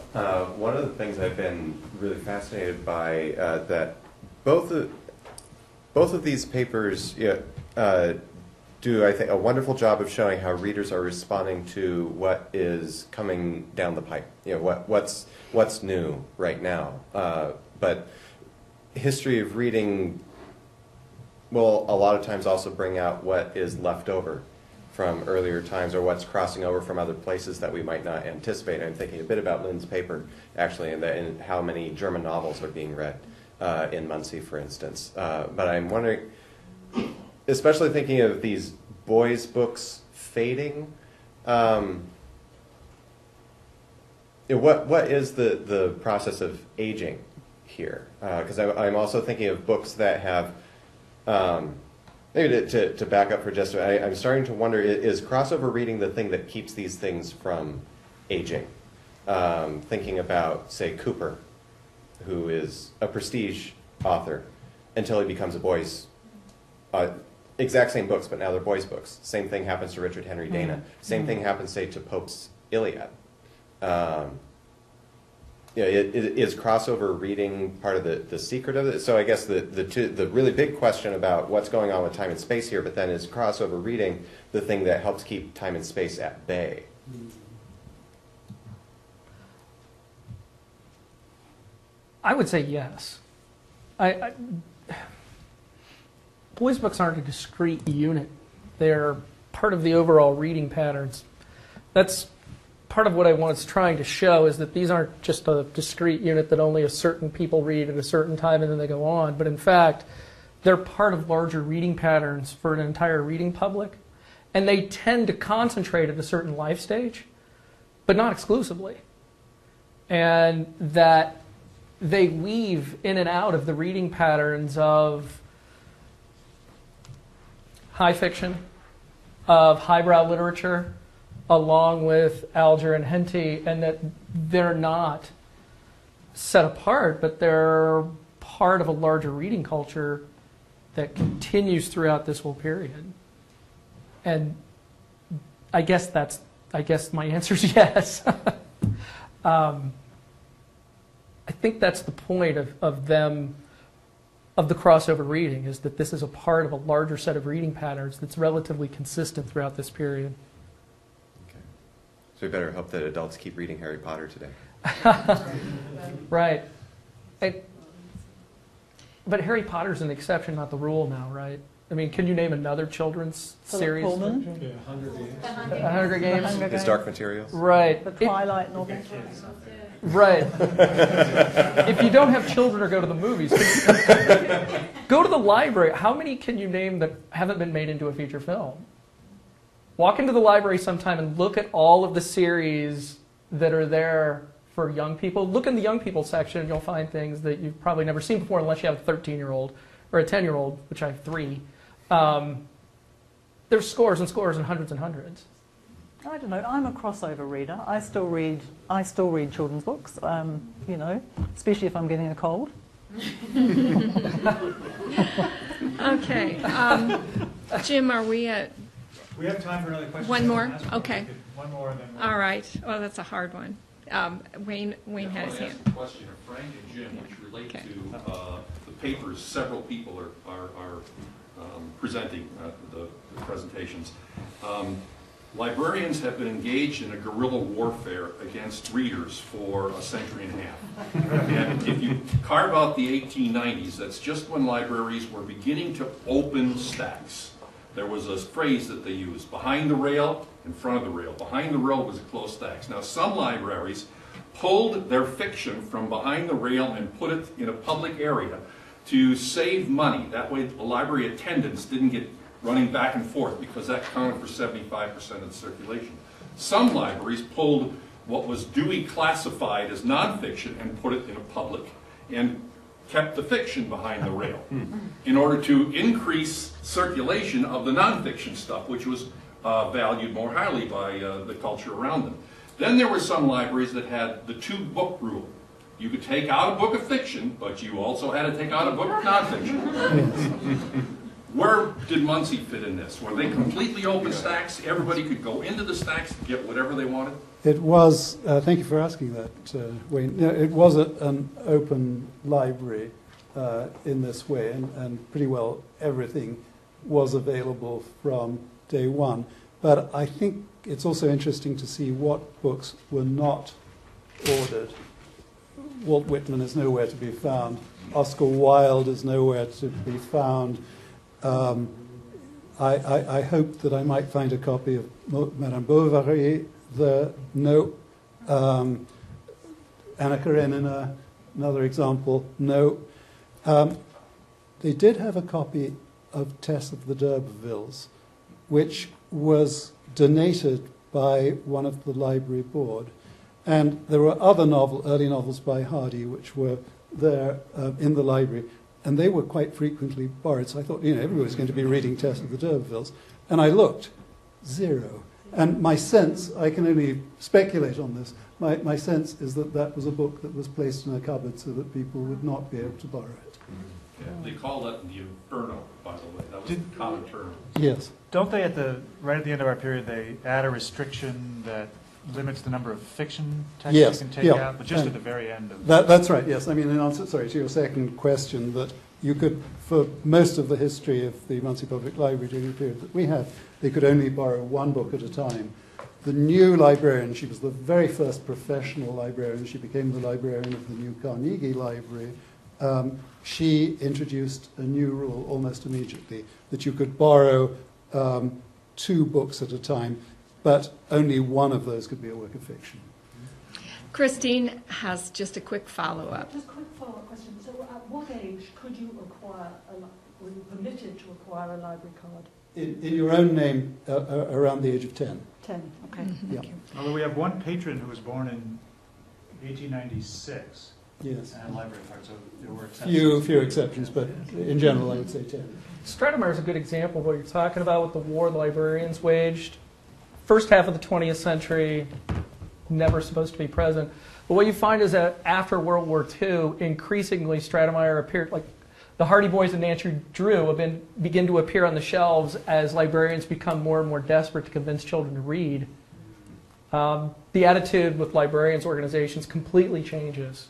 one of the things I've been really fascinated by that both of these papers do, I think, a wonderful job of showing how readers are responding to what is coming down the pipe. You know, what's new right now. But history of reading will a lot of times also bring out what is left over from earlier times or what's crossing over from other places that we might not anticipate. I'm thinking a bit about Lynn's paper, actually, and how many German novels are being read in Muncie, for instance. But I'm wondering, especially thinking of these boys' books fading, what is the process of aging here? Because I'm also thinking of books that have, maybe to back up for just a minute, I'm starting to wonder, is crossover reading the thing that keeps these things from aging? Thinking about, say, Cooper, who is a prestige author until he becomes a boys' exact same books, but now they're boys' books. Same thing happens to Richard Henry Dana. Same thing happens, say, to Pope's Iliad. Is crossover reading part of the secret of it? So I guess the really big question about what's going on with time and space here, but then is crossover reading the thing that helps keep time and space at bay? I would say yes. Boys' books aren't a discrete unit. They're part of the overall reading patterns. That's part of what I was trying to show, is that these aren't just a discrete unit that only a certain people read at a certain time and then they go on, but in fact, they're part of larger reading patterns for an entire reading public, and they tend to concentrate at a certain life stage, but not exclusively. And that they weave in and out of the reading patterns of high fiction, of highbrow literature, along with Alger and Henty, and that they're not set apart, but they're part of a larger reading culture that continues throughout this whole period. And I guess my answer is yes. I think that's the point of the crossover reading, is that this is a part of a larger set of reading patterns that's relatively consistent throughout this period. So we better hope that adults keep reading Harry Potter today. Right. But Harry Potter's an exception, not the rule now, right? I mean, can you name another children's series? Yeah, Hunger Games. Hunger Games. His Dark Materials. Right. The Twilight novel. Right. If you don't have children or go to the movies, go to the library. How many can you name that haven't been made into a feature film? Walk into the library sometime and look at all of the series that are there for young people. Look in the young people section and you'll find things that you've probably never seen before unless you have a 13-year-old or a 10-year-old, which I have 3. There's scores and scores and hundreds and hundreds. I don't know. I'm a crossover reader. I still read children's books. You know, especially if I'm getting a cold. Okay. Jim, are we at? We have time for another question. One more? Okay. One more and then All right. Well, that's a hard one. Wayne had his hand. I want to ask a question of Frank and Jim, which relate to the papers several people are presenting the presentations. Librarians have been engaged in a guerrilla warfare against readers for a century and a half. And if you carve out the 1890s, that's just when libraries were beginning to open stacks. There was a phrase that they used: behind the rail, in front of the rail. Behind the rail was closed stacks. Now, some libraries pulled their fiction from behind the rail and put it in a public area to save money. That way, the library attendants didn't get running back and forth, because that counted for 75% of the circulation. Some libraries pulled what was Dewey classified as nonfiction and put it in a public. And kept the fiction behind the rail in order to increase circulation of the nonfiction stuff, which was valued more highly by the culture around them. Then there were some libraries that had the two-book rule. You could take out a book of fiction, but you also had to take out a book of nonfiction. Where did Muncie fit in this? Were they completely open stacks? Everybody could go into the stacks and get whatever they wanted? It was, thank you for asking that, Wayne. No, it was an open library in this way, and pretty well everything was available from day one. But I think it's also interesting to see what books were not ordered. Walt Whitman is nowhere to be found. Oscar Wilde is nowhere to be found. I hoped that I might find a copy of Madame Bovary. No. Anna Karenina, another example. No. They did have a copy of Tess of the D'Urbervilles, which was donated by one of the library board. And there were other early novels by Hardy, which were there in the library. And they were quite frequently borrowed. So I thought, everybody's going to be reading Tess of the D'Urbervilles. And I looked, zero. And my sense, I can only speculate on this, my sense is that that was a book that was placed in a cupboard so that people would not be able to borrow it. Yeah, they call that the Inferno, by the way. That was the common term. Yes. Don't they, right at the end of our period, they add a restriction that limits the number of fiction texts you can take out, but just at the very end of that's right, yes. I mean, in answer, to your second question, that you could, for most of the history of the Muncie Public Library during the period that we had, they could only borrow one book at a time. The new librarian, she was the very first professional librarian, she became the librarian of the new Carnegie Library, she introduced a new rule almost immediately, that you could borrow 2 books at a time, but only one of those could be a work of fiction. Christine has just a quick follow-up. Just a quick follow-up question. So at what age could you were you permitted to acquire a library card? In your own name, around the age of 10. 10, okay. Yeah. Although we have one patron who was born in 1896. Yes. And library card, so there were exceptions. Few exceptions, but in general I would say 10. Stratemeyer is a good example of what you're talking about with the war the librarians waged. First half of the 20th century, never supposed to be present. But what you find is that after World War II, increasingly Stratemeyer appeared, like the Hardy Boys and Nancy Drew begin to appear on the shelves as librarians become more and more desperate to convince children to read. The attitude with librarians organizations completely changes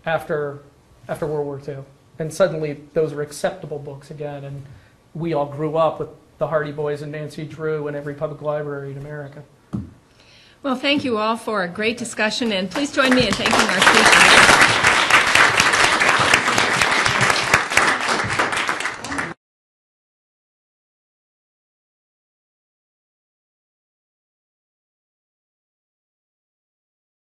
after World War II. And suddenly those are acceptable books again. And we all grew up with the Hardy Boys and Nancy Drew in every public library in America. Well, thank you all for a great discussion, and please join me in thanking our speakers.